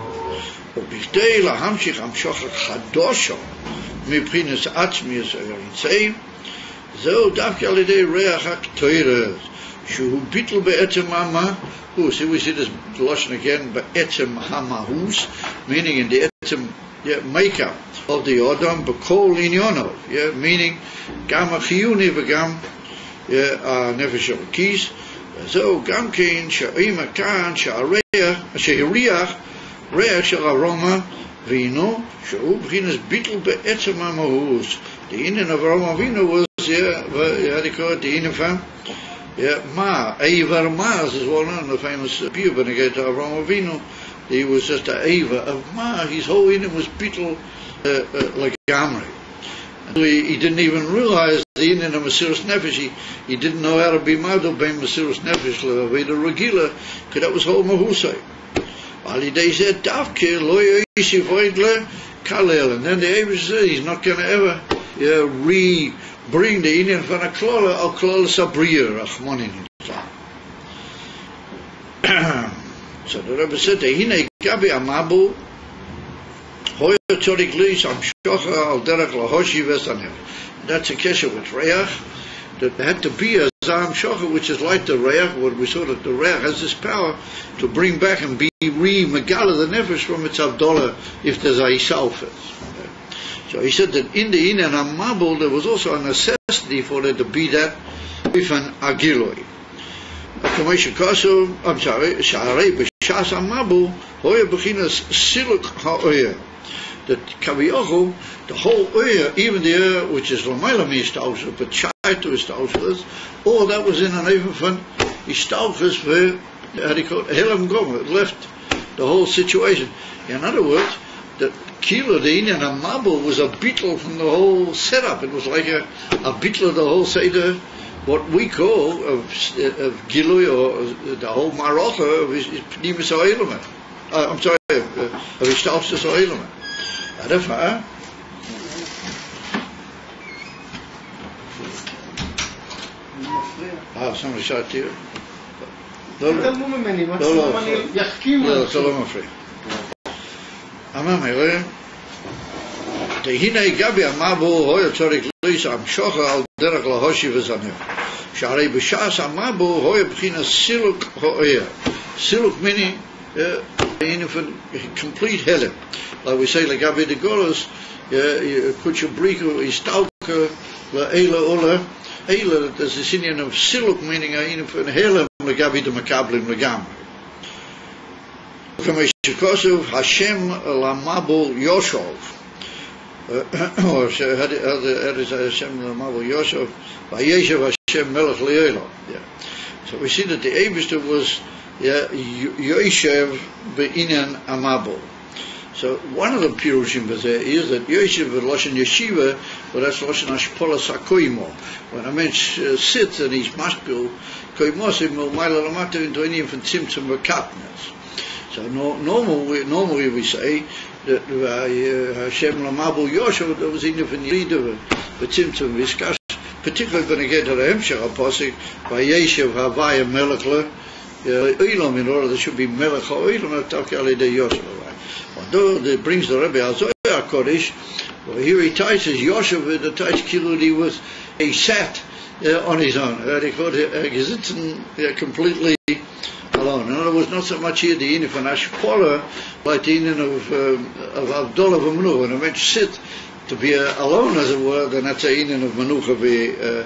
But b'chtei lahamshich amshoch chadosho mibchinas atzmius say zeu davke alidei reach haktoiras shu bitl be'etzem mama. We see this lashon again, be'etzem hamahus, meaning in the etzem makeup of the Adam, b'kol inyono, meaning gam achiyuni v'gam nefesh elokis. So gam kein she'ima kan she'iriach reach shel aroma vino she'u b'chinas bitl be'etzem hamahus. The inyan of aroma vino was how do you call it? The inyan from Eivar Maz is well known, the famous Piyuv Benegay to Avraham Avinu. He was just an Eivar of Ma. His whole inyan was bittul like Gamri. He didn't even realize the inyan of Mesiras Nefesh. He didn't know how to be Madhu bein Mesiras Nefesh Levaveda Regila, because that was whole Mahusay. Ali they said, Davke lo yoishi voidle kalel. And then the Eivar said, he's not going to ever bring the inyan from a klola al klola sabriya rachmanin. So the Rebbe said, "Hine gabi amabu hoya tzodik liis am shocha al derech lahoshi vesanev." That's a kesher with reach. That had to be a zam shocha, which is like the reach. What we saw that the reach has this power to bring back and be re-megala the nefesh from its avdola if there's a isalfet. So he said that in the inyan hamabul there was also a necessity for there to be that with an agiloi. I'm sorry, Sharei b'shas hamabul hoya b'chinas siluk ha'oyer. That kaviyochu, the whole oyer, even the oyer which is l'mayla mi-istalchus, but shaitu istalchus, all that was in an even from istalchus where how do you call it? Helam goma. It left the whole situation. In other words, that Kilo, the inyan hamabul was a bittul from the whole setup. It was like a bittul of the whole seder, what we call of Gilui, or the whole Marocha of Pnimis Ha'olam. I'm sorry, of Ishtalchus Ha'olam. Therefore, somebody shot to you. לא, אתה לא מפריע. אמר רואה, הנה גבי המבו הוי צורך ליש המשוך על דרך להושי וזנב. שהרי בשעס המבול הוי בחינת סילוק האויר. Siluk meaning complete helen. Like we say, like Gabi de Golos, Kuchabriku is Tauka, La Ela Ola. Ela, there's this Indian of Siluk meaning in helen, like Gabi de Makablim, Lagam. Kameshikosov, Hashem Lamabul Yoshov. Or Hashem Lamabul Yoshov, Vayeshev Hashem Melech Leelo. So we see that the Eibishter was Yoshev Be'inan Amabel. So one of the Pirushim is that Yoshev is Loshen Yeshiva, but that's Loshen Ashpola Sakoimo. When a man sits and he's maskil, Koimosim will Maila Lamata into any infant symptom of katness. So normally we say that Hashem Lamabel Yoshev, that was in the need of a symptom of discuss, particularly when I get to the Hemshech Apostle, by Yeshev Havaya Melechler. Olam, in order there should be Melech HaOlam, Takali de Yosef. Although it brings the Rebbe Azoya Kodesh, well, here he touches Yosef with the touch Kiludi was he sat on his own. He called it completely alone. In other words, not so much here the Inin of Ashpola, like the Inin of Avdollah V'Menucha. When a man sit to be alone, as it were, then that's a Inin of Menucha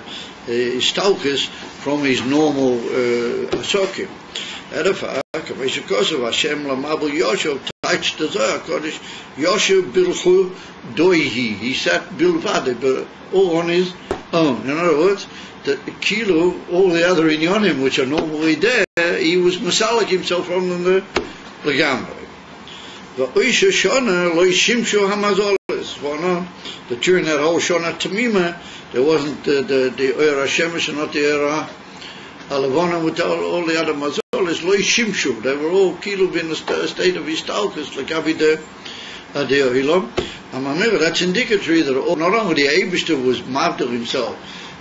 Stalkers from his normal Asokim. Edify, Kameshikosov, Hashem Lamabel Yoshev touched the Zohar Kodesh, Yoshev Bilchu Doihi. He sat Bilvade, but all on his own. In other words, the Kilo, all the other Inyonim which are normally there, he was Masalik himself from them the Gamre. The Oisha Shona, Loi Shimshu Hamazolis. That during that whole Shona Tamima, there wasn't the Oyer HaShemesh and not the Oyer HaLevana with all the other Mazolis, Loi Shimshu. They were all Kilub in the state of Histalkus, like Avi de Ohilom. And remember, that's indicatory that not only the Eibishter was Mavdil himself,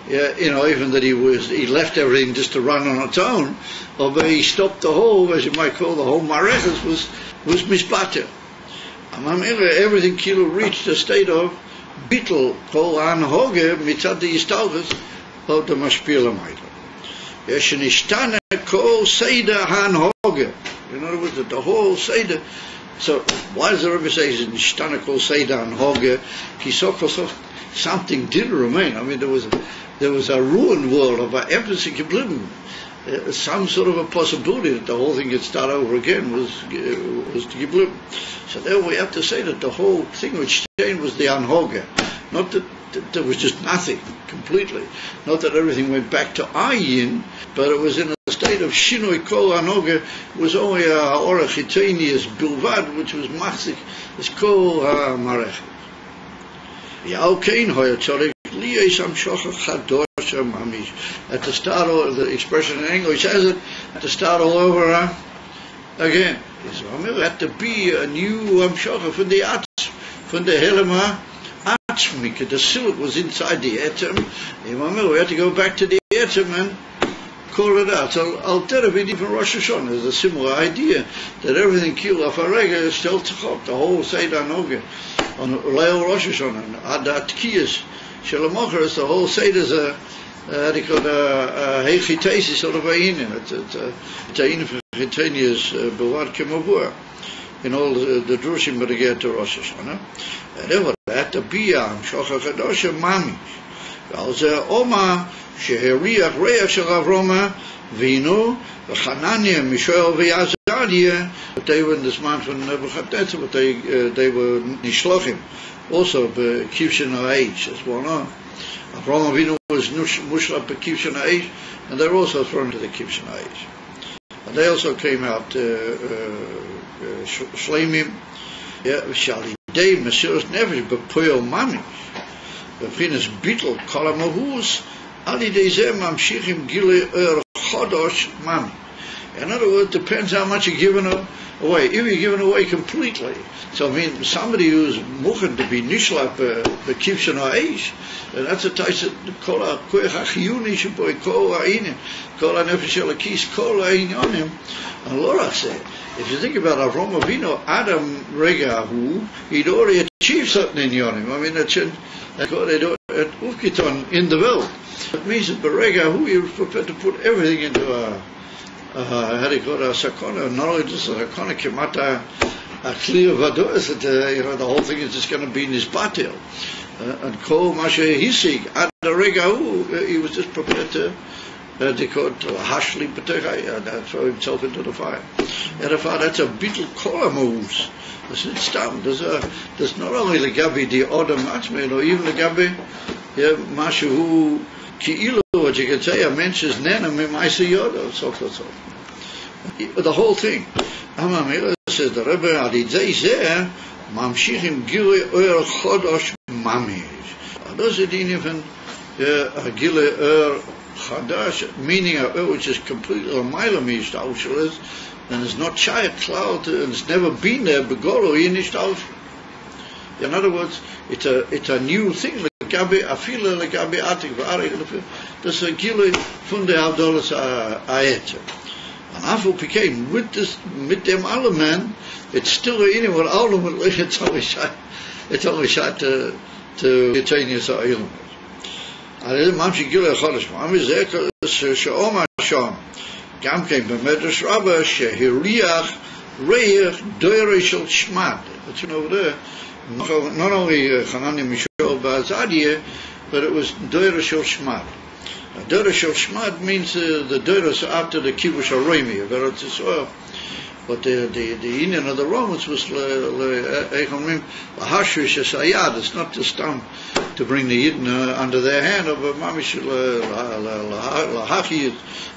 even that he left everything just to run on its own, but he stopped the whole, as you might call the whole Mareches, was Misbater. And remember, everything Kilub reached a state of Bittel, Kol Anhoge, Mitzad the Histalkus, of the Mashpil Amaita. Yeshenishtana Kol Seder Hanhoge. In other words, that the whole Seder. So why does the Rebbe say Nishtana Kol Seder Hanhoge? Kisokosov, something did remain. I mean, there was a ruined world of everything geblieben. Some sort of a possibility that the whole thing could start over again was to geblieben. So there we have to say that the whole thing which changed was the Anhoge. Not that there was just nothing completely. Not that everything went back to Ayin, but it was in a state of Shinoi Kol Anoga. Was only a Orach Hitanius Bilvad, which was Machzik, it's Kol HaMarech. Ya'okein Hoyatzorik Liyesam Shochach Chadosh Mamish. At the start, the expression in English says it, at the start all over again. So it had to be a new Shochach from the Atz, from the Helema. The silk was inside the etem. We had to go back to the etem and call it out. So I'll tell you, even from Rosh Hashanah, there's a similar idea that everything killed off Arega is still Tzachot, the whole Seder Noga. On Leil Rosh Hashanah, Adat Kiyas, Shalamochers, the whole Seder is a Heichitesi sort of Ayin. It's a Ayin for Chitanias Bewad Kemavur. In all the Drushim but again to Rosh Hashanah. And ever that the Biyam Shochach Kadosh Mami. Valze Oma Sheheriach Reach Shel Avroma Vinu V'Chananya Mishael V'Yazadia. But they were in this man from Nebuchadnezzar, but they were Nishlochim. Also Kivshin Ha'Eish, that's one on. Avroma Vinu was Mushlap Kivshin Ha'Eish, and they were also thrown to the Kivshin Ha'Eish. And they also came out Shleimim, Shali Day, Mesiras Nefesh, Bepoel Mamish, Befinas Bittel, Kolamahus, Ali Dezem, Mamshichim Gile Chodosh Mami. In other words, it depends how much you're giving away. If you're giving away completely, so I mean, somebody who's muchen to be nishlap bekivshan ha'eish, and that's a type of kol ha'koyach ha'chiyuni sheboy kol ha'inin, kol ha'nefesh elakis, kol ha'inyonim. And Lorach said, if you think about Avram Avinu, Adam Regahu, he'd already achieved something in Yonim. I mean, Ufkiton in the world. It means that Berega, who is prepared to put everything into how do you call it, a sakona, not only just a sakona, kimata, a clear vado, is that, the whole thing is just going to be in his batil. And Kol Masha Hisig, at the Rega, he was just prepared to decode Hashli Patechai, throw himself into the fire. And if that's a bittle kola moves. It's down. There's not only the Gabi, the other matchman, or even the Gabi, Masha who Ki'ilu, what you can say, a mention's Nena, Mimaisa Yoda, so forth. The whole thing. Amamira says the Rebbe Adidei Zeh, Mamshichim Gile Ur Chodosh Mamish. Those are the even Gile Ur Chodosh, meaning a Ur which is completely a Milamish, Auschwitz, and it's not Chayat cloud, and it's never been there, Begolo, Yinish Auschwitz. In other words, it's a new thing. Gabi afile le gabi atik v'arik lefi. That's a gile from the Avdolas Ayet. And Afu became with them alle men. It's still in what all of it. It's only shot to Titanius Ayin. And then Mamshi Gile Chodesh Mami Zeka Sheoma Shom. Gam came b'medrash Rabbah shehiriach reich doireshel shmad. That's over there. Not only Hanani Mishol Ba'azadiyah, but it was Doira Shel Shmad. Doira Shel Shmad means the Doiras after the Kibush HaRoimi of Eretz Yisrael. But the Indian of the Romans was Lahashrish Sayad. It's not just to bring the Yidden under their hand, but Mamish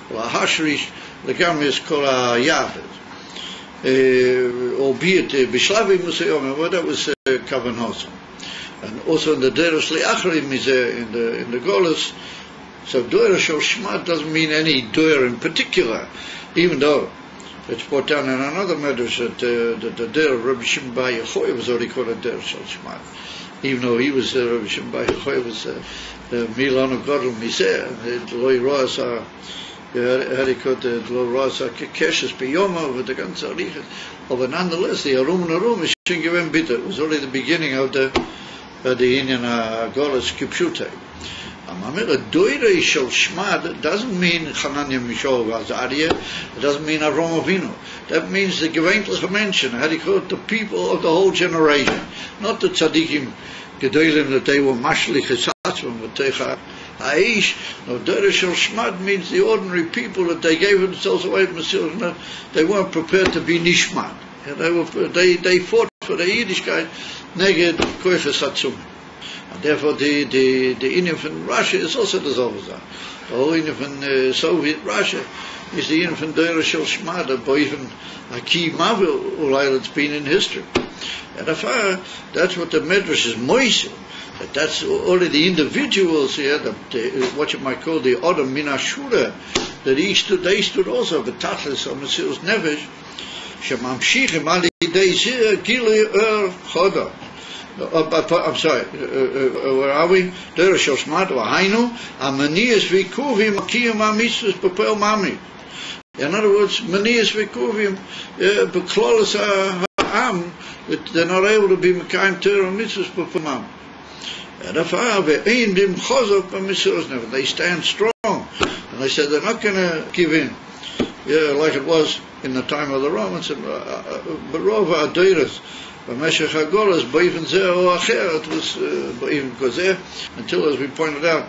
Lahashrish, the Gamis Kol HaYad. Albeit Bishlavim Musayom, but that was Kavanah. And also in the Deros Le'achrim is in the Golas. So Doira Shel Shmad doesn't mean any Doira in particular, even though it's brought down in another medrash that the Doira of Rabbi Shimon Bar Yochai was already called a Doira Shel Shmad, even though he was Rabbi Shimon Bar Yochai was Milan of Godel Miseh, Loi Roas. Had he got the Rasa Keshes Biyoma with the ganze Riches. But nonetheless, the Arum Narum is Shingevem Bitter. It was only the beginning of the Indian Golas Kipshute. Amamira Doire Shel Shmad doesn't mean Hanania Mishol Vazariya. It doesn't mean Avraham Avinu. That means the Gewentliche Menschen. Had he got the people of the whole generation, not the Tzadikim Gedolim that they were Mashlich Esatzim, but Techa. Aish, no, Doira Shel Shmad means the ordinary people that they gave themselves away from the they weren't prepared to be Nishmad. They fought for the Yiddishkeit neged Koifes Hatzum. And therefore the Indian from Russia is also the Zovazah. The whole Indian from Soviet Russia is the Indian from Doira Shel Shmad, but even a key marvel that's been in history. And that's what the Medrash is Moisil. That's only the individuals here, what you might call the Odom Minashura, that they stood also, but Tatlis on Mesilas Nefesh, Shemamshichim Ali Deizir Gili Choda. I'm sorry, where are we? Doira Shel Shmad V'Hainu Amanias V'Kuvim Akiyim HaMitzvos B'Pel Mami. In other words, Manias V'Kuvim B'Klolas HaAm, they're not able to be Mekayim Torah Mitzvos B'Pel Mami. They stand strong, and they said they're not going to give in, like it was in the time of the Romans. But Rova Adeiras, B'Meshech HaGolas, B'Even Zeh or Acher, it was B'Even Kozeh, until, as we pointed out,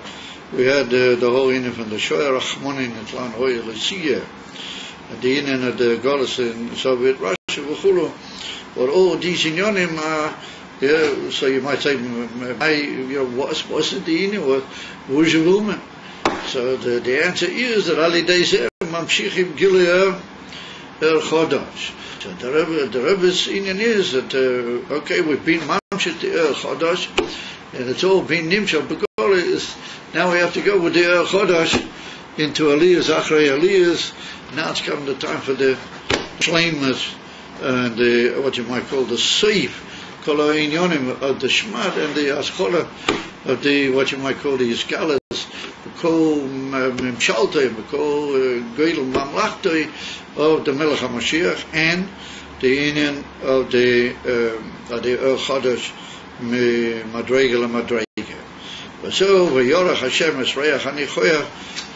we had the whole Indian from the Shoyer Achmonin and Tlan Hoyer L'Siyeh, the Indian of the Golas in Soviet Russia, V'chulu, or all these Inyonim so you might say, what's it the Indian? Who's your woman? So the answer is that Ali Deizer Mamshichim Gileah El Chodosh. So the Rebbe's Indian is that okay, we've been Mamshit El Chodosh, and it's all been Nimshal Begola. Now we have to go with the El Chodosh into Aliyah's Achrei Aliyah's. Now it's come the time for the Shleimus and the what you might call the Seif. Kol ha'inyonim of the Shmad and the Aschola of the what you might call the Iskalas, Kol Mimshaltei, Kol Geil Mamlachtei of the Melech HaMashiach, and the union of the Chodesh Madrega LaMadrega. So v'yorach Hashem es reach hanichoya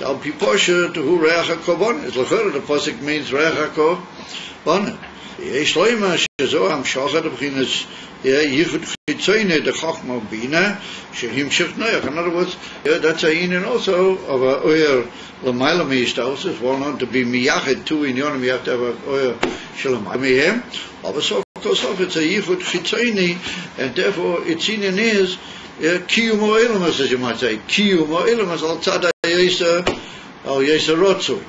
al piposha to who reach hakobon. It's l'chor the pasuk means reach hakobon. Yesh loima shezo am shachad b'chinas yichud chitzoyne de chachma bina shehim shechnoyach. In other words, that's Ayin also of a oyer l'mayla miyishtaus. It's well known to be miyached too in yonim. You have to have a oyer shalamayla mihem. Also, of course, it's a yichud chitzoyne, and therefore its inyan is kiyum ha'elamas, as you might say, kiyum ha'elamas al tzad ha'yesa rotzu.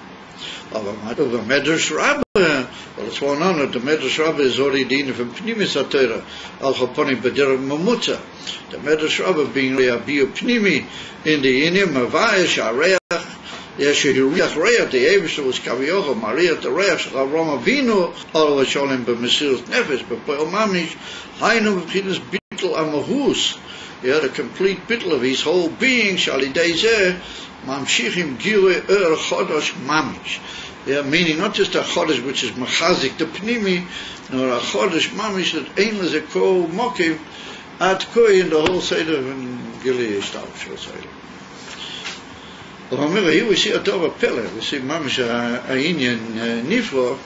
Of a Medrash Rabbah, well, it's well known that the Medrash Rabbah is already dealing from Pnimis HaTorah, al chaponim b'derech mamutza. The Medrash Rabbah being a pnimi in the inim avayish hareach, yeshehiriach reach, the Eibusha was kaviyocha, Maria the reach, Avraham Avinu, al v'sholem b'mesiras nefesh, b'poel mamish, hainu b'chinas bittul amahus. The complete bittul of his whole being, shalidei mamshichim gilui chodosh mamish. Meaning not just a chodesh which is machazik the pnimi, nor a chodesh mamish that ein lezeko mokiv at koi in the whole seder and gilui shtav shel seder. Well, here we see a tova pele. We see mamish Ayin niflo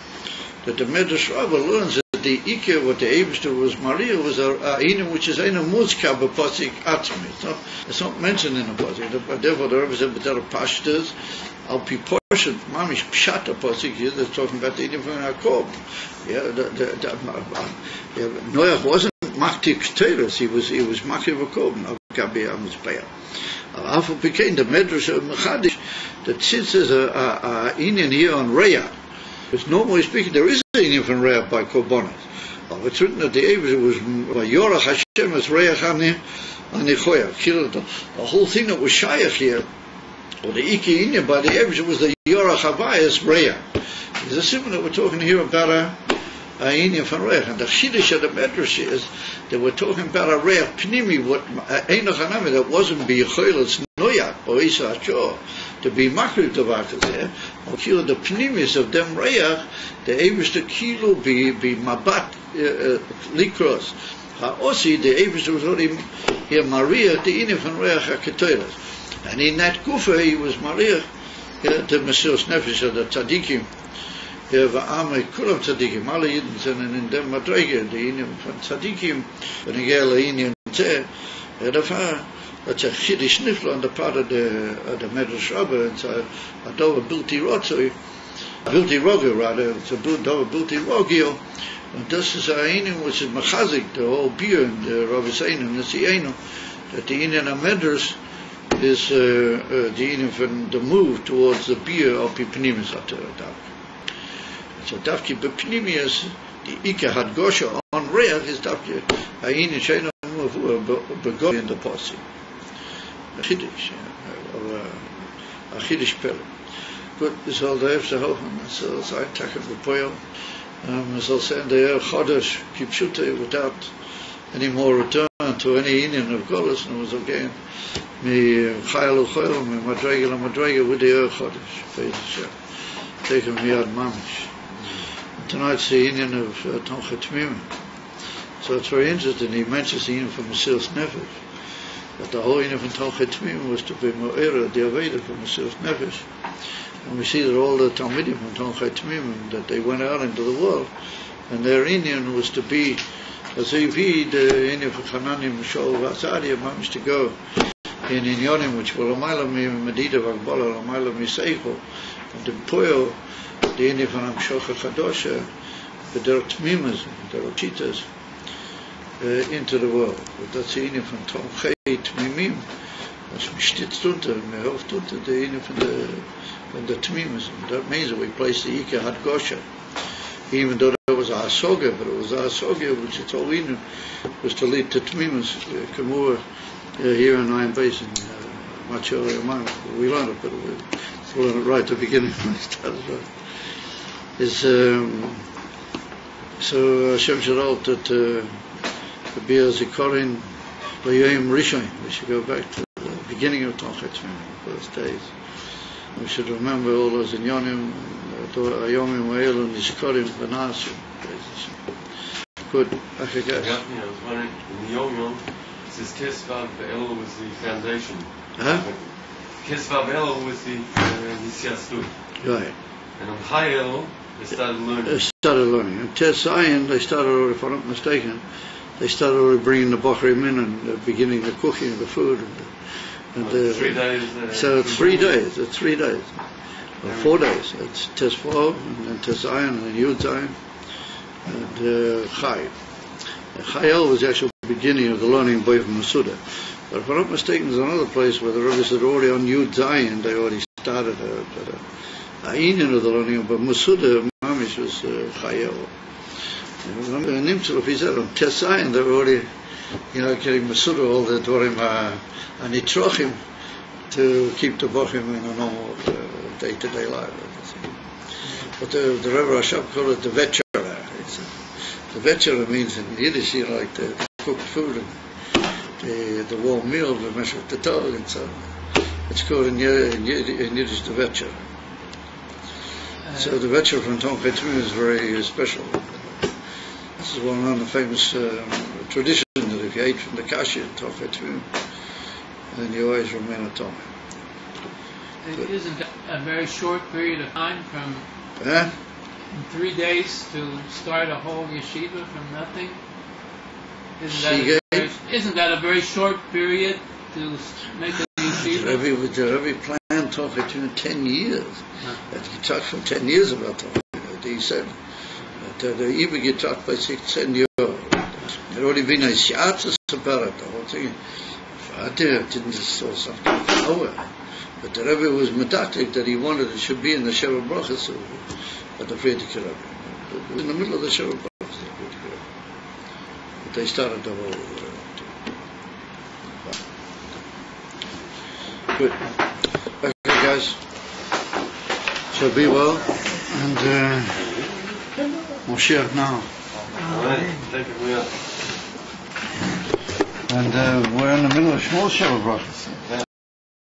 that the Medrash Rabbah learns that the Ike, what the Eibishter was Maria, was a Ayin which is a muzka b'posik atzmi. It's not mentioned in the posik. Therefore, the Rebbe said, but there are pashtas, al pi poshet, mamish pshat posik here, they're talking about the Ayin from Yaakov. Noach wasn't machtik teres, he was machtiv Yaakov, not gabi amizbeah. After became the Medrash of Mechadish, that sits as a Inyan here on Reah. Because normally speaking, there is an Inyan from Reah by Korbanos. It's written that the Eibusha was Yorach Hashem as Reah Hanichoya. The whole thing that was Shayach here, or the Iki Inyan by the Eibusha, was the Yorach Havayas Reah. There's a similar we're talking here about a Inyan from Reah. And the Chiddush of the Medrash is that we're talking about a Reah Pnimi, what Einoch Hanami, that wasn't B'Yichol, it's Noyak, or Isa Achor, to be Makriv Tavakas there, or Kilo the Pnimis of them Reah, the Eibusha Kilo be Mabat Likros. Ha'osi, the Eibusha was already here Maria, the Inyan from Reah HaKetoras. And in that Kufa, he was Maria, the Mesiras Nefesh of the Tzadikim. Va'amei kulam tzadikim, alle Yidden sind in dem Madrege, die Inyan von Tzadikim, wenn ich ehle Inyan zeh, that's a Chiddush niflo on the part of the Medrash Rabbah, it's a dova bilti rotzoi, bilti rogio rather, it's a dova bilti rogio, and this is a Inyan which is machazik, the whole beer, and the Rav Yisayim, that's the Einu, that the Inyan of Medrash is the Inyan from the move towards the beer of Pipnimis HaTorah. So Dafki Bepnimius, the Ika had Gosha on Reah is Dafki Ayin Sheina Begod in the Posse. A Chiddush, a Chiddush Pele. Good, this all the Efsa Hofen, so I take the Poil, so send the Chodesh, Kipshute, without any more return to any Indian of Golas, and it was again, me Chayal Uchoil, me Madrega with the Chodesh, take him Yad Mamish. Tonight's the Inyan of Tomchei Tmimim. So it's very interesting. He mentions the Inyan from Mesiras Nefesh. That the whole Inyan from Tomchei Tmimim was to be Mo'era, the Aveda from Mesiras Nefesh. And we see that all the Talmidim from Tomchei Tmimim, that they went out into the world, and their Inyan was to be, as if he, the Inyan from Chananim, Shol, Vasadia, managed to go in Inyanim, which were Lamayla Mi Medida Vagbala, Lamayla Mi Seichel, and the Poyo, the Inyan from Amshocha Chadosha, but there are Tmimas, there are Cheetahs into the world. But that's the Inyan from Tomchei Tmimim, was Mishtitz Tunta, Mehof Tunta, the Inyan from the Tmimas. That means that we place the Ika Had Gosha. Even though there was a Hasoga, but it was a Hasoga, which its whole Inyan was to lead to Tmimas, Kamua, here in Ayin Beis, much earlier on. We learned it, but we learned it right at the beginning when we started. Is so Hashem should hold that the Be'er Zikarin B'Yom Rishon. We should go back to the beginning of Tomchei Tmimim, the first days. We should remember all those Inyanim, Ayomim V'Elul Nizkarim V'Nasim. Good. I was wondering, in the Yom Yom, says Kesvav Elul was the foundation. Huh? Kesvav Elul was the Nisyasut. Right. And on Chai Elul, they started learning. They started learning. And Tes Ayin, they started already, if I'm not mistaken, they started already bringing the Bochrim in and beginning the cooking of the food. And 3 days. So it's 3 days. It's 3 days. Or 4 days. It's Tes Vav, and then Tes Ayin, and then Yud Zayin, and Chai. Chai El was the actual beginning of the learning by Masuda. But if I'm not mistaken, there's another place where the Rebbe said already on Yud Zayin, they already started Ayin of the learning, but Masuda, Mamish was Chai El. Remember in Nimtzulov, he said on Tes Ayin, they were already, getting Masuda, all the Dwarim, and Nitrochim, to keep the Bochim in a normal day-to-day life. But the Rebbe Rashab called it the Vetcher. The Vetcher means in Yiddish, like the cooked food and the warm meal, the mesh with the dog, and so it's called in Yiddish the Vetcher. So the Vetcher from Tom Petru is very special. This is one of the famous traditions that if you ate from the kashi in Tom Petru, then you always remain at Tom. Isn't that a very short period of time from 3 days to start a whole yeshiva from nothing? Isn't that a very short period to make a yeshiva? The Rebbe planned Tochet in 10 years. He talked for 10 years about Tochet. He said that the Ibe get taught by 10 years. There had already been a shiatzas about it, the whole thing. Father didn't just saw something nowhere. But the Rebbe was medactic that he wanted it should be in the Sheva Brachas at the Frierdiker Rebbe. In the middle of the Sheva Brachas, the Frierdiker Rebbe. But they started the whole good. Okay, guys. So be well. And Moshiach now. Thank you. And we're in the middle of Shmol Sheva Brachas.